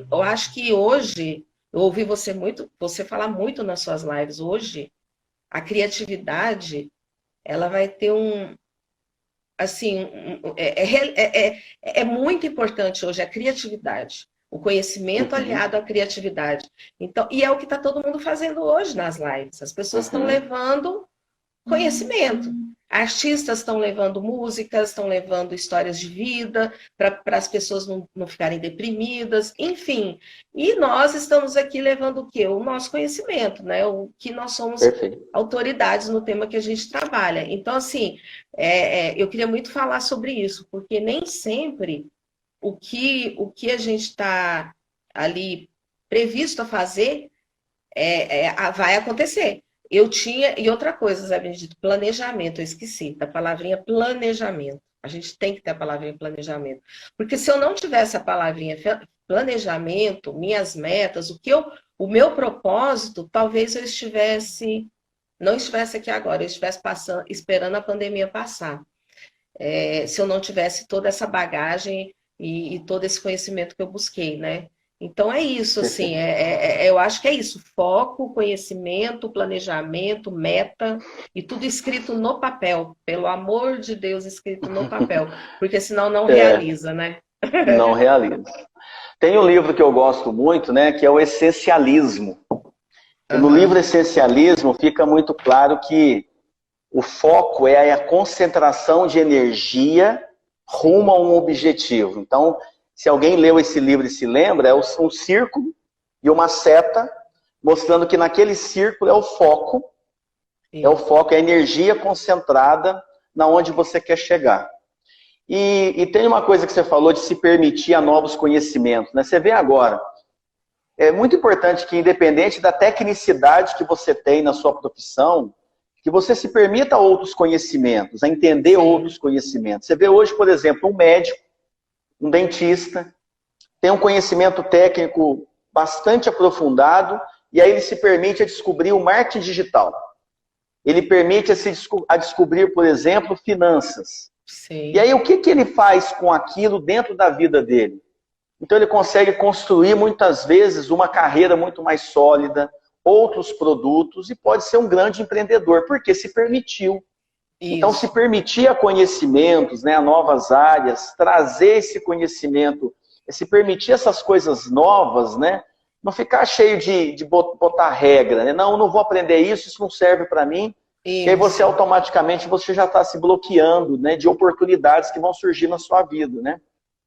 eu acho que hoje, eu ouvi você falar muito nas suas lives hoje, a criatividade, ela vai ter assim, é muito importante hoje a criatividade. O conhecimento aliado à criatividade. Então, e é o que está todo mundo fazendo hoje nas lives. As pessoas estão levando conhecimento. Artistas estão levando músicas, estão levando histórias de vida, para as pessoas não ficarem deprimidas, enfim. E nós estamos aqui levando o quê? O nosso conhecimento, né? O que nós somos autoridades no tema que a gente trabalha. Então, assim, eu queria muito falar sobre isso, porque nem sempre o que a gente está ali previsto a fazer vai acontecer. Eu tinha, e outra coisa, Zé Benedito, planejamento, eu esqueci da palavrinha planejamento. A gente tem que ter a palavrinha planejamento. Porque se eu não tivesse a palavrinha planejamento, minhas metas, o meu propósito, talvez eu não estivesse aqui agora, eu estivesse esperando a pandemia passar. Se eu não tivesse toda essa bagagem e todo esse conhecimento que eu busquei, né? Então é isso, assim, eu acho que é isso, foco, conhecimento, planejamento, meta, e tudo escrito no papel, pelo amor de Deus, escrito no papel, porque senão não realiza, né? Não realiza. Tem um livro que eu gosto muito, né, que é o Essencialismo. E no livro Essencialismo fica muito claro que O foco é a concentração de energia rumo a um objetivo. Então, se alguém leu esse livro e se lembra, é um círculo e uma seta, mostrando que naquele círculo é o foco. É o foco, é a energia concentrada na onde você quer chegar. E tem uma coisa que você falou de se permitir a novos conhecimentos, né? Você vê agora, é muito importante que, independente da tecnicidade que você tem na sua profissão, que você se permita outros conhecimentos, a entender outros conhecimentos. Você vê hoje, por exemplo, um médico, um dentista, tem um conhecimento técnico bastante aprofundado, e aí ele se permite a descobrir o marketing digital. Ele permite a descobrir, por exemplo, finanças. Sim. E aí, o que ele faz com aquilo dentro da vida dele? Então, ele consegue construir, muitas vezes, uma carreira muito mais sólida, outros produtos, e pode ser um grande empreendedor, porque se permitiu. Isso. Então, se permitir a conhecimentos, né, a novas áreas, trazer esse conhecimento, se permitir essas coisas novas, né, não ficar cheio de botar regra, né? Não vou aprender isso não serve para mim. Isso. E aí você automaticamente você já está se bloqueando, né, de oportunidades que vão surgir na sua vida, né?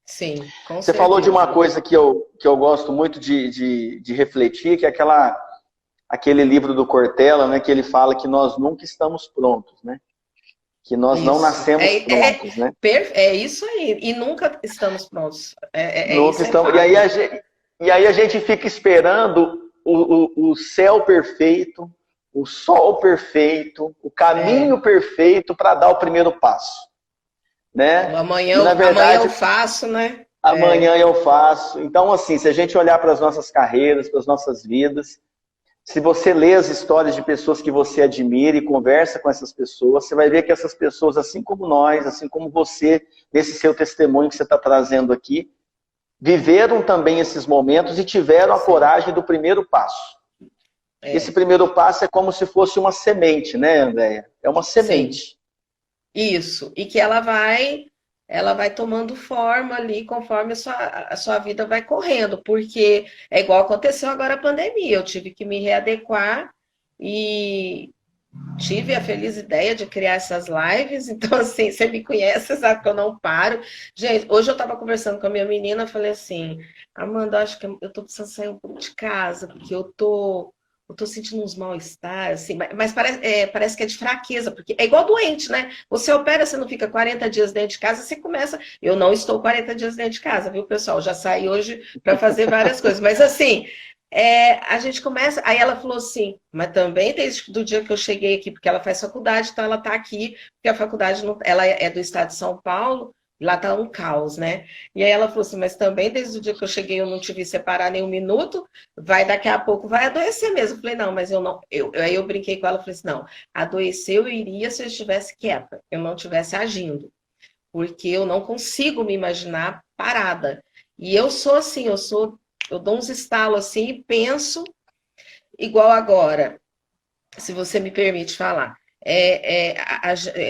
Sim, com Você certeza. falou de uma coisa que eu gosto muito de refletir, que é aquele livro do Cortella, né, que ele fala que nós nunca estamos prontos, né? Que nós não nascemos prontos, né? É isso aí, e nunca estamos prontos. Nunca estamos. E aí a gente fica esperando o céu perfeito, o sol perfeito, o caminho perfeito para dar o primeiro passo. Né? Amanhã, na verdade, amanhã eu faço, né? Amanhã eu faço. Então, assim, se a gente olhar para as nossas carreiras, para as nossas vidas, se você lê as histórias de pessoas que você admira e conversa com essas pessoas, você vai ver que essas pessoas, assim como nós, assim como você, nesse seu testemunho que você está trazendo aqui, viveram também esses momentos e tiveram a coragem do primeiro passo. Esse primeiro passo é como se fosse uma semente, né, Andréia? É uma semente. Sim. Isso. E que ela vai tomando forma ali conforme a sua vida vai correndo. Porque é igual aconteceu agora a pandemia. Eu tive que me readequar e tive a feliz ideia de criar essas lives. Então, assim, você me conhece, sabe que eu não paro. Gente, hoje eu estava conversando com a minha menina, falei assim, Amanda, acho que eu tô precisando sair um pouco de casa, porque eu tô sentindo uns mal-estar, assim, mas parece que é de fraqueza, porque é igual doente, né? Você opera, você não fica 40 dias dentro de casa, você começa... Eu não estou 40 dias dentro de casa, viu, pessoal? Já saí hoje para fazer várias coisas, mas assim... a gente começa, aí ela falou assim, mas também desde do dia que eu cheguei aqui, porque ela faz faculdade, então ela tá aqui, porque a faculdade, ela é do estado de São Paulo, lá tá um caos, né? E aí ela falou assim, mas também desde o dia que eu cheguei eu não te vi separar nem um minuto, daqui a pouco vai adoecer mesmo. Eu falei, não, mas eu não, aí eu brinquei com ela, falei assim, não, adoecer eu iria se eu estivesse quieta, eu não estivesse agindo, porque eu não consigo me imaginar parada. E eu sou assim, eu dou uns estalos assim e penso igual agora, se você me permite falar.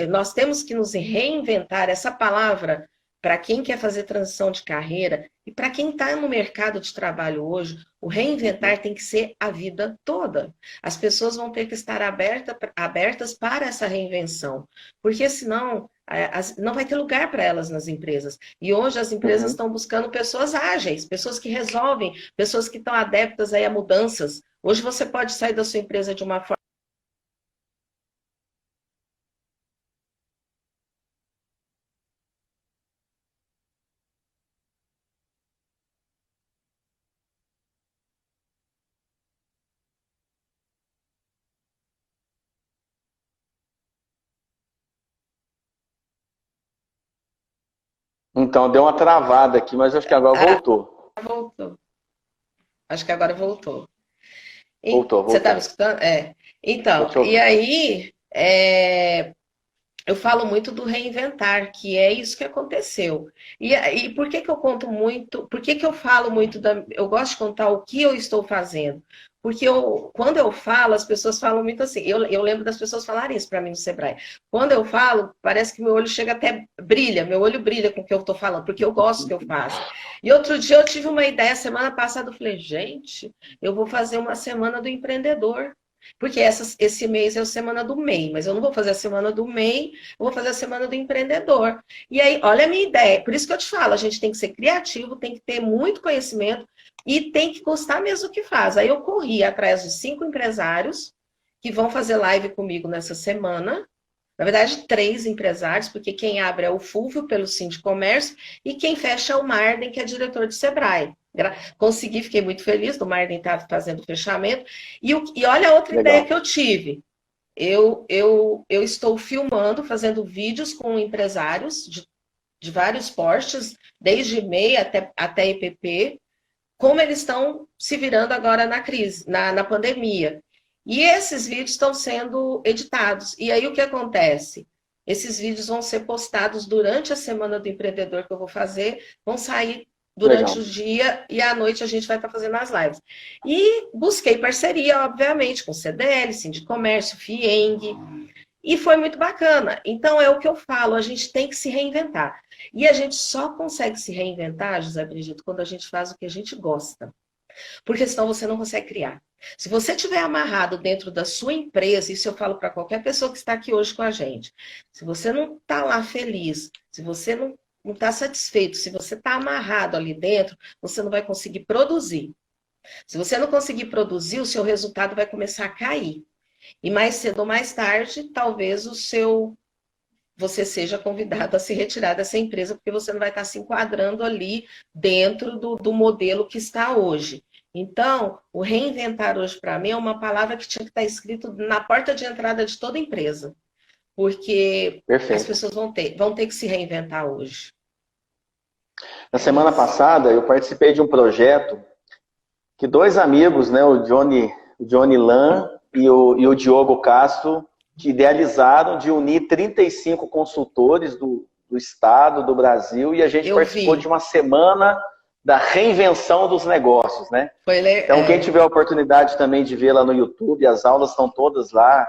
Nós temos que nos reinventar, essa palavra, para quem quer fazer transição de carreira e para quem está no mercado de trabalho hoje, o reinventar tem que ser a vida toda. As pessoas vão ter que estar abertas para essa reinvenção, porque senão não vai ter lugar para elas nas empresas. E hoje as empresas estão buscando pessoas ágeis, pessoas que resolvem, pessoas que estão adeptas aí a mudanças. Hoje você pode sair da sua empresa de uma forma. Então, deu uma travada aqui, mas acho que agora voltou. Voltou. Acho que agora voltou. Voltou. Você estava escutando? Então, e aí, eu falo muito do reinventar, que é isso que aconteceu. E por que eu conto muito, por que eu falo muito, eu gosto de contar o que eu estou fazendo? Porque quando eu falo, as pessoas falam muito assim, eu lembro das pessoas falarem isso para mim no Sebrae. Quando eu falo, parece que meu olho chega até brilha, meu olho brilha com o que eu estou falando, porque eu gosto do que eu faço. E outro dia eu tive uma ideia, semana passada, eu falei, gente, eu vou fazer uma semana do empreendedor. Porque esse mês é a semana do MEI, mas eu não vou fazer a semana do MEI, eu vou fazer a semana do empreendedor. E aí, olha a minha ideia. Por isso que eu te falo, a gente tem que ser criativo, tem que ter muito conhecimento e tem que gostar mesmo do que faz. Aí eu corri atrás de 5 empresários que vão fazer live comigo nessa semana. Na verdade, 3 empresários, porque quem abre é o Fúvio, pelo Sindicomércio, e quem fecha é o Marden, que é diretor de Sebrae. Consegui, fiquei muito feliz do Marden estar fazendo o fechamento. E olha a outra Legal. ideia que eu tive. Eu estou filmando, fazendo vídeos com empresários de vários portes, desde MEI até EPP, como eles estão se virando agora na crise, na pandemia. E esses vídeos estão sendo editados. E aí o que acontece? Esses vídeos vão ser postados durante a semana do empreendedor que eu vou fazer, vão sair durante Legal. o dia e à noite a gente vai estar fazendo as lives. E busquei parceria, obviamente, com CDL, Sindicomércio, FIENG, e foi muito bacana. Então é o que eu falo, a gente tem que se reinventar. E a gente só consegue se reinventar, José Brigito, quando a gente faz o que a gente gosta. Porque senão você não consegue criar. Se você estiver amarrado dentro da sua empresa, isso eu falo para qualquer pessoa que está aqui hoje com a gente, se você não está lá feliz, se você não está satisfeito, se você está amarrado ali dentro, você não vai conseguir produzir. Se você não conseguir produzir, o seu resultado vai começar a cair. E mais cedo ou mais tarde, talvez você seja convidado a se retirar dessa empresa, porque você não vai estar se enquadrando ali dentro do modelo que está hoje. Então, o reinventar hoje, para mim, é uma palavra que tinha que estar escrito na porta de entrada de toda empresa. Porque as Perfeito. pessoas vão ter que se reinventar hoje. Na semana passada, eu participei de um projeto que 2 amigos, né, o Johnny Lan e o Diogo Castro, que idealizaram de unir 35 consultores do estado, do Brasil, e a gente participou de uma semana da reinvenção dos negócios, né? Então, quem tiver a oportunidade também de ver lá no YouTube, as aulas estão todas lá.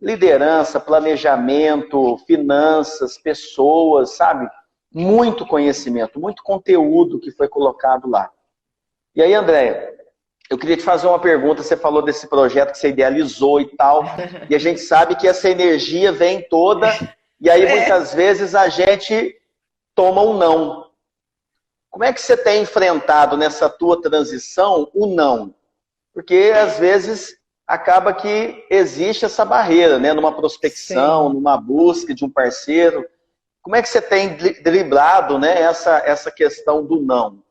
Liderança, planejamento, finanças, pessoas, sabe? Muito conhecimento, muito conteúdo que foi colocado lá. E aí, Andréia, eu queria te fazer uma pergunta. Você falou desse projeto que você idealizou e tal, e a gente sabe que essa energia vem toda, e aí muitas vezes a gente toma um não. Como é que você tem enfrentado nessa tua transição o não? Porque às vezes acaba que existe essa barreira, né? Numa prospecção, numa busca de um parceiro. Como é que você tem driblado, né, essa questão do não?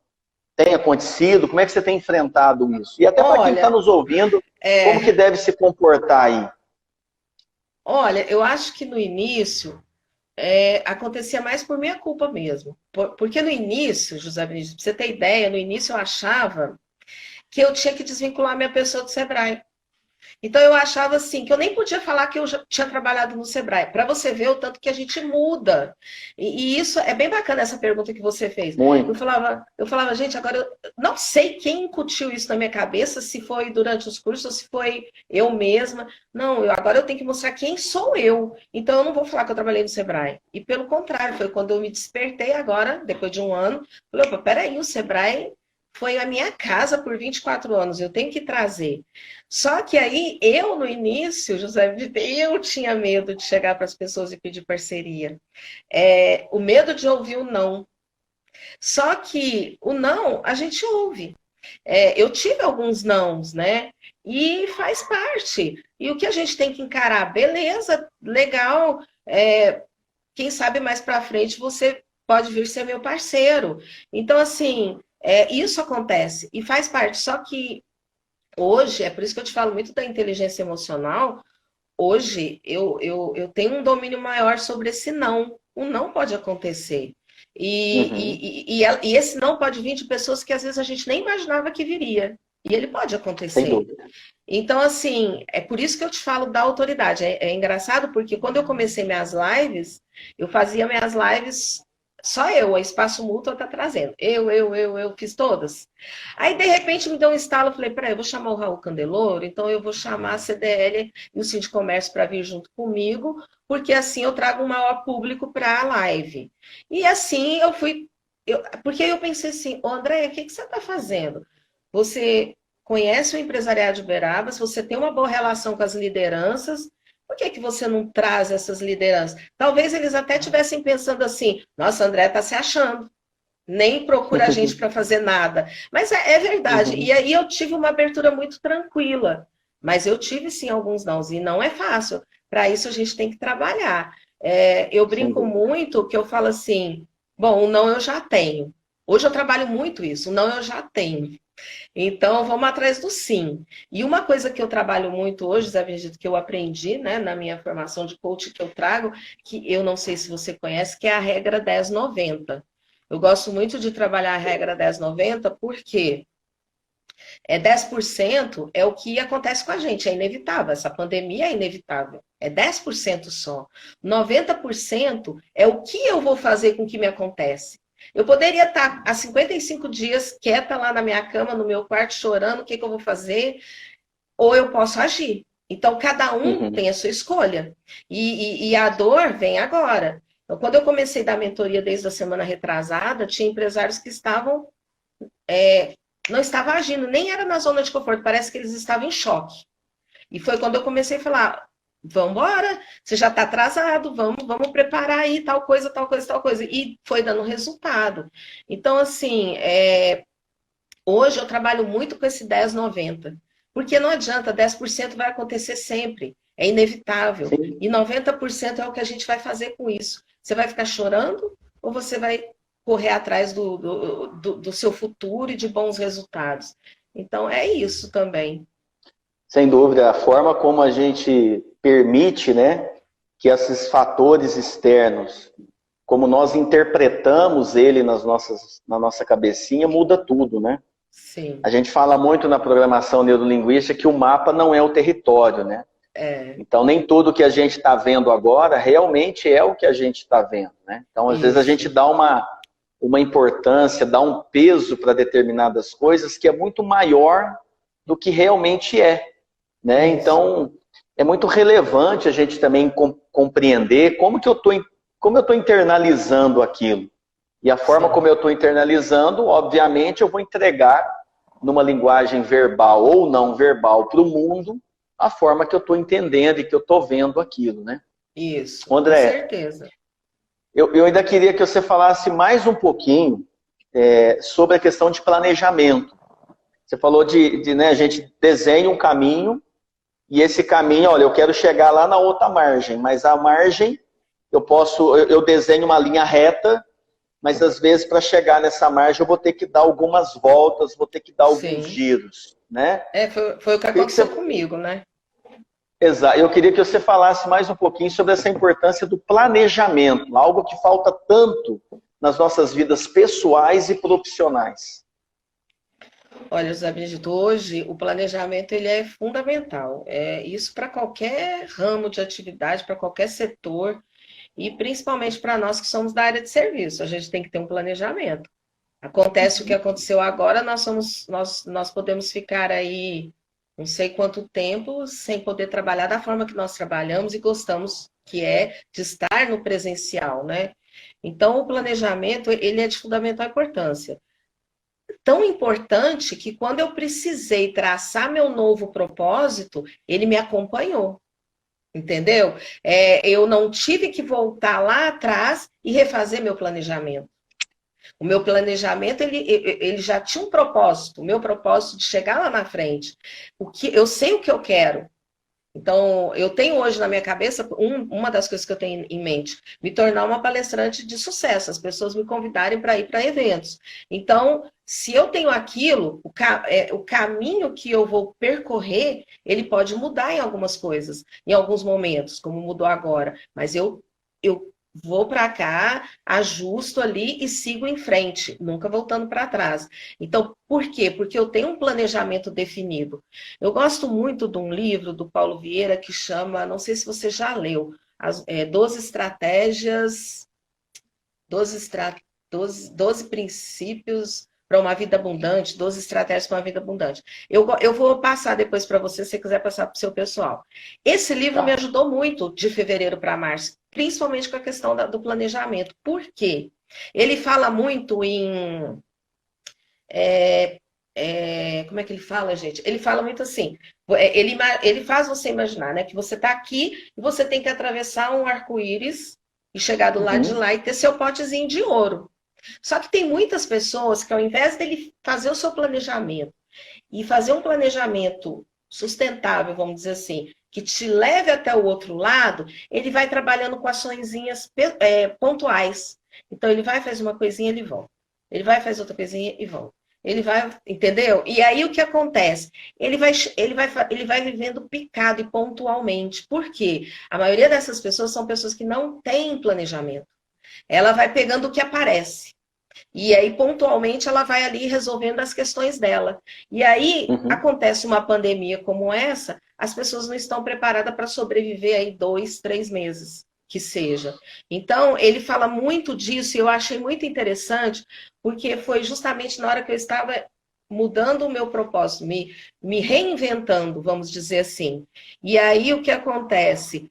Tem acontecido? Como é que você tem enfrentado isso? E até para quem está nos ouvindo, como que deve se comportar aí? Olha, eu acho que no início acontecia mais por minha culpa mesmo. Porque no início, José Vinícius, pra você ter ideia, no início eu achava que eu tinha que desvincular minha pessoa do Sebrae. Então eu achava assim, que eu nem podia falar que eu já tinha trabalhado no Sebrae, para você ver o tanto que a gente muda. E isso é bem bacana, essa pergunta que você fez. Muito. Eu falava, gente, agora eu não sei quem incutiu isso na minha cabeça, se foi durante os cursos ou se foi eu mesma. Não, agora eu tenho que mostrar quem sou eu. Então eu não vou falar que eu trabalhei no Sebrae. E pelo contrário, foi quando eu me despertei agora, depois de um ano, falei, opa, peraí, o Sebrae foi a minha casa por 24 anos, eu tenho que trazer. Só que aí, eu no início, José, eu tinha medo de chegar para as pessoas e pedir parceria. O medo de ouvir o não. Só que o não, a gente ouve. Eu tive alguns nãos, né? E faz parte. E o que a gente tem que encarar? Beleza, legal. Quem sabe mais para frente você pode vir ser meu parceiro. Então, assim, isso acontece e faz parte. Só que hoje, é por isso que eu te falo muito da inteligência emocional, hoje eu tenho um domínio maior sobre esse não. O não pode acontecer. E esse não pode vir de pessoas que às vezes a gente nem imaginava que viria. E ele pode acontecer. Sem dúvida. Então, assim, é por isso que eu te falo da autoridade. É engraçado porque quando eu comecei minhas lives, eu fazia minhas lives só eu, a Espaço Mútuo tá trazendo. Eu fiz todas. Aí, de repente, me deu um estalo, eu falei, peraí, eu vou chamar o Raul Candeloro, então eu vou chamar a CDL e o Sindicomércio para vir junto comigo, porque assim eu trago um maior público para a live. E assim eu fui, porque aí eu pensei assim, ô Andréia, o que você está fazendo? Você conhece o empresariado de Uberaba, se você tem uma boa relação com as lideranças, por que que você não traz essas lideranças? Talvez eles até estivessem pensando assim, nossa, André está se achando, nem procura a gente para fazer nada. Mas é verdade. Uhum. E aí eu tive uma abertura muito tranquila. Mas eu tive sim alguns nãos, e não é fácil. Para isso a gente tem que trabalhar. Eu Sem brinco dúvida. muito que eu falo assim, bom, o não eu já tenho. Hoje eu trabalho muito isso, o não eu já tenho. Então, vamos atrás do sim. E uma coisa que eu trabalho muito hoje, Zé Benedito, que eu aprendi, né, na minha formação de coach que eu trago, que eu não sei se você conhece, que é a regra 10-90. Eu gosto muito de trabalhar a regra 10-90 porque 10% é o que acontece com a gente, é inevitável. Essa pandemia é inevitável. É 10% só. 90% é o que eu vou fazer com o que me acontece. Eu poderia estar há 55 dias quieta lá na minha cama, no meu quarto, chorando, o que, que eu vou fazer? Ou eu posso agir. Então, cada um Uhum. tem a sua escolha. E a dor vem agora. Então, quando eu comecei a dar mentoria desde a semana retrasada, tinha empresários que não estavam agindo, nem era na zona de conforto, parece que eles estavam em choque. E foi quando eu comecei a falar: vamos embora, você já está atrasado, vamos preparar aí tal coisa, tal coisa, tal coisa. E foi dando resultado. Então, assim, hoje eu trabalho muito com esse 10-90, porque não adianta, 10% vai acontecer sempre, é inevitável. Sim. E 90% é o que a gente vai fazer com isso. Você vai ficar chorando ou você vai correr atrás do seu futuro e de bons resultados? Então, é isso também. Sem dúvida, a forma como a gente permite, né, que esses fatores externos, como nós interpretamos ele na nossa cabecinha, muda tudo, né? Sim, A gente fala muito na programação neurolinguística que o mapa não é o território, né? é Então, nem tudo que a gente está vendo agora realmente é o que a gente está vendo, né? Então, às vezes a gente isso. dá uma importância, dá um peso para determinadas coisas que é muito maior do que realmente é, né? Isso, Então, é muito relevante a gente também compreender como eu estou internalizando aquilo. E a forma como sim, eu estou internalizando, obviamente, eu vou entregar numa linguagem verbal ou não verbal para o mundo a forma que eu estou entendendo e que eu estou vendo aquilo, né? isso, com André, certeza. eu ainda queria que você falasse mais um pouquinho sobre a questão de planejamento. Você falou né, a gente desenha um caminho e esse caminho, olha, eu quero chegar lá na outra margem, mas a margem eu desenho uma linha reta, mas às vezes para chegar nessa margem eu vou ter que dar algumas voltas, vou ter que dar alguns Sim. giros, né? Foi o que Queria que você aconteceu comigo, né? Exato. Eu queria que você falasse mais um pouquinho sobre essa importância do planejamento, algo que falta tanto nas nossas vidas pessoais e profissionais. Olha, José Benedito, hoje o planejamento ele é fundamental. Isso para qualquer ramo de atividade, para qualquer setor, e principalmente para nós que somos da área de serviço. A gente tem que ter um planejamento. Acontece o que aconteceu agora, nós podemos ficar aí não sei quanto tempo sem poder trabalhar da forma que nós trabalhamos e gostamos, que é de estar no presencial, né? Então, o planejamento, ele é de fundamental importância. Tão importante que quando eu precisei traçar meu novo propósito, ele me acompanhou, entendeu? Eu não tive que voltar lá atrás e refazer meu planejamento. O meu planejamento, ele já tinha um propósito, o meu propósito de chegar lá na frente. Eu sei o que eu quero. Então, eu tenho hoje na minha cabeça, uma das coisas que eu tenho em mente, me tornar uma palestrante de sucesso, as pessoas me convidarem para ir para eventos. Então, se eu tenho aquilo, o caminho que eu vou percorrer, ele pode mudar em algumas coisas, em alguns momentos, como mudou agora, mas eu vou para cá, ajusto ali e sigo em frente, nunca voltando para trás. Então, por quê? Porque eu tenho um planejamento definido. Eu gosto muito de um livro do Paulo Vieira que chama, não sei se você já leu, 12 estratégias, 12, estra, 12 princípios para uma vida abundante, 12 estratégias para uma vida abundante. Eu vou passar depois para você, se você quiser passar para o seu pessoal. Esse livro me Tá. ajudou muito de fevereiro para março, principalmente com a questão do planejamento. Por quê? Ele fala muito em como é que ele fala, gente? Ele fala muito assim, ele faz você imaginar, né, que você está aqui e você tem que atravessar um arco-íris e chegar do lado de Uhum. lá e ter seu potezinho de ouro. Só que tem muitas pessoas que ao invés dele fazer o seu planejamento e fazer um planejamento sustentável, vamos dizer assim, que te leve até o outro lado, ele vai trabalhando com açõezinhas pontuais. Então ele vai fazer uma coisinha, ele volta. Ele vai fazer outra coisinha e volta. Ele vai, entendeu? E aí o que acontece? Ele vai vivendo picado e pontualmente. Por quê? A maioria dessas pessoas são pessoas que não têm planejamento. Ela vai pegando o que aparece. E aí, pontualmente, ela vai ali resolvendo as questões dela. E aí, Uhum. acontece uma pandemia como essa, as pessoas não estão preparadas para sobreviver aí 2, 3 meses, que seja. Então, ele fala muito disso e eu achei muito interessante, porque foi justamente na hora que eu estava mudando o meu propósito, me reinventando, vamos dizer assim. E aí, o que acontece?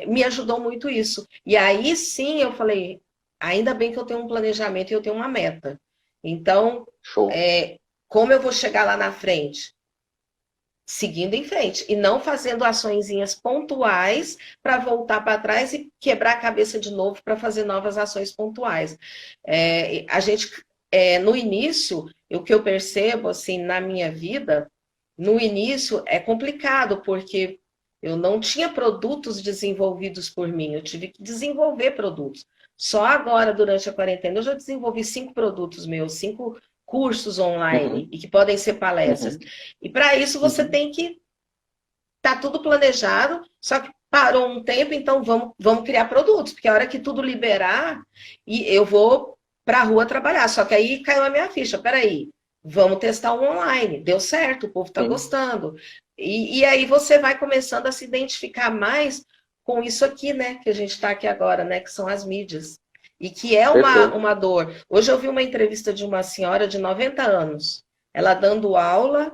Me ajudou muito isso. E aí sim eu falei, ainda bem que eu tenho um planejamento e eu tenho uma meta. Então, Show. como eu vou chegar lá na frente? Seguindo em frente e não fazendo açõezinhas pontuais para voltar para trás e quebrar a cabeça de novo para fazer novas ações pontuais. A gente, no início, o que eu percebo assim na minha vida, no início é complicado porque eu não tinha produtos desenvolvidos por mim, eu tive que desenvolver produtos. Só agora, durante a quarentena, eu já desenvolvi 5 produtos meus, 5 cursos online Uhum. e que podem ser palestras. Uhum. E para isso você Uhum. tem que tá tudo planejado, só que parou um tempo, então vamos criar produtos, porque a hora que tudo liberar, e eu vou para a rua trabalhar. Só que aí caiu a minha ficha. Peraí, vamos testar o online. Deu certo, o povo está Sim. gostando. E aí você vai começando a se identificar mais com isso aqui, né? Que a gente está aqui agora, né? Que são as mídias. E que é uma, Perfeito. uma dor. Hoje eu vi uma entrevista de uma senhora de 90 anos, ela dando aula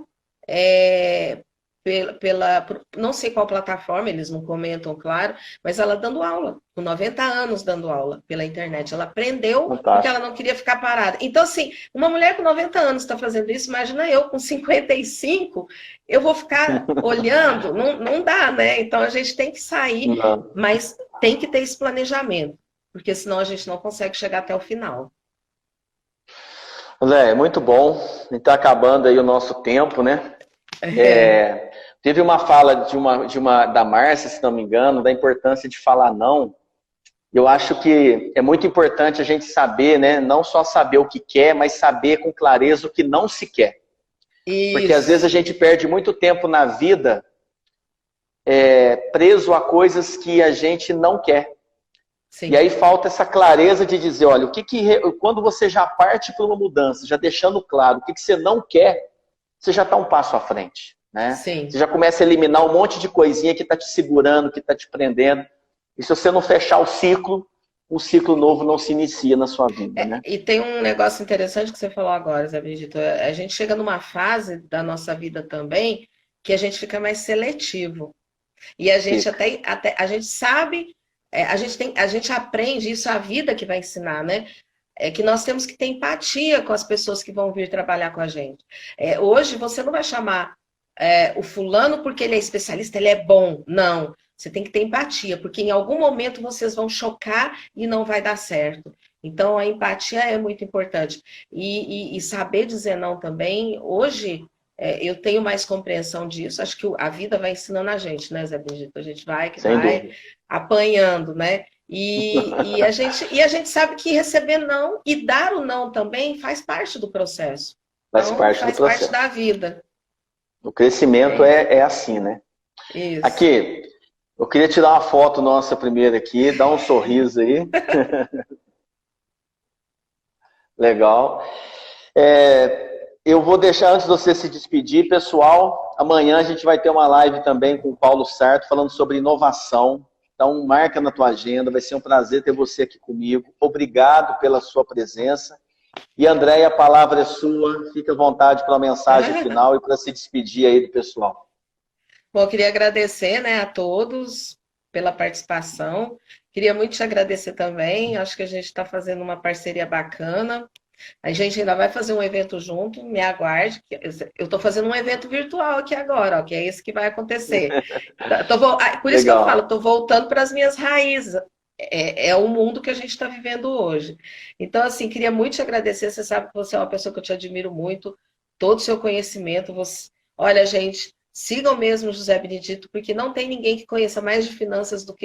não sei qual plataforma, eles não comentam, claro, mas ela dando aula, com 90 anos dando aula pela internet. Ela aprendeu porque ela Fantástico. não queria ficar parada. Então, assim, uma mulher com 90 anos está fazendo isso, imagina eu com 55, eu vou ficar olhando? Não, não dá, né? Então a gente tem que sair, Não. mas tem que ter esse planejamento, porque senão a gente não consegue chegar até o final. André, é muito bom. Está acabando aí o nosso tempo, né? É, Teve uma fala da Márcia, se não me engano, da importância de falar não. Eu acho que é muito importante a gente saber, né? Não só saber o que quer, mas saber com clareza o que não se quer. Porque às vezes a isso, gente perde muito tempo na vida preso a coisas que a gente não quer. E sim, aí falta essa clareza de dizer, olha, quando você já parte para uma mudança, já deixando claro o que você não quer, você já está um passo à frente, né? Você sim. já começa a eliminar um monte de coisinha que está te segurando, que está te prendendo. E se você não fechar o ciclo, um ciclo novo não se inicia na sua vida, né? E tem um negócio interessante que você falou agora, Zé Benedito. A gente chega numa fase da nossa vida também que a gente fica mais seletivo. E a gente Fica. até a gente sabe, a gente aprende isso, a vida que vai ensinar, né? É que nós temos que ter empatia com as pessoas que vão vir trabalhar com a gente. Hoje você não vai chamar o fulano porque ele é especialista, ele é bom. Não. Você tem que ter empatia, porque em algum momento vocês vão chocar e não vai dar certo. Então a empatia é muito importante. E saber dizer não também, hoje eu tenho mais compreensão disso. Acho que a vida vai ensinando a gente, né, Zé Benedito? A gente vai que Sem vai dúvida. apanhando, né? E a gente sabe que receber não e dar o não também faz parte do processo. Faz Então, parte do faz parte processo. da vida. O crescimento É é assim, né? isso. Aqui, eu queria tirar uma foto nossa primeiro aqui, dar um sorriso aí. Legal. Eu vou deixar, antes de você se despedir, pessoal, amanhã a gente vai ter uma live também com o Paulo Sarto, falando sobre inovação. Então, marca na tua agenda, vai ser um prazer ter você aqui comigo. Obrigado pela sua presença. E, Andréia, a palavra é sua. Fique à vontade para a mensagem final e para se despedir aí do pessoal. Bom, eu queria agradecer, né, a todos pela participação. Queria muito te agradecer também. Acho que a gente está fazendo uma parceria bacana. A gente ainda vai fazer um evento junto, me aguarde. Eu estou fazendo um evento virtual aqui agora, ó, que é isso que vai acontecer. Por isso que eu falo, Legal. estou voltando para as minhas raízes. É o mundo que a gente está vivendo hoje. Então, assim, queria muito te agradecer. Você sabe que você é uma pessoa que eu te admiro muito, todo o seu conhecimento. Olha, gente, sigam mesmo o José Benedito, porque não tem ninguém que conheça mais de finanças do que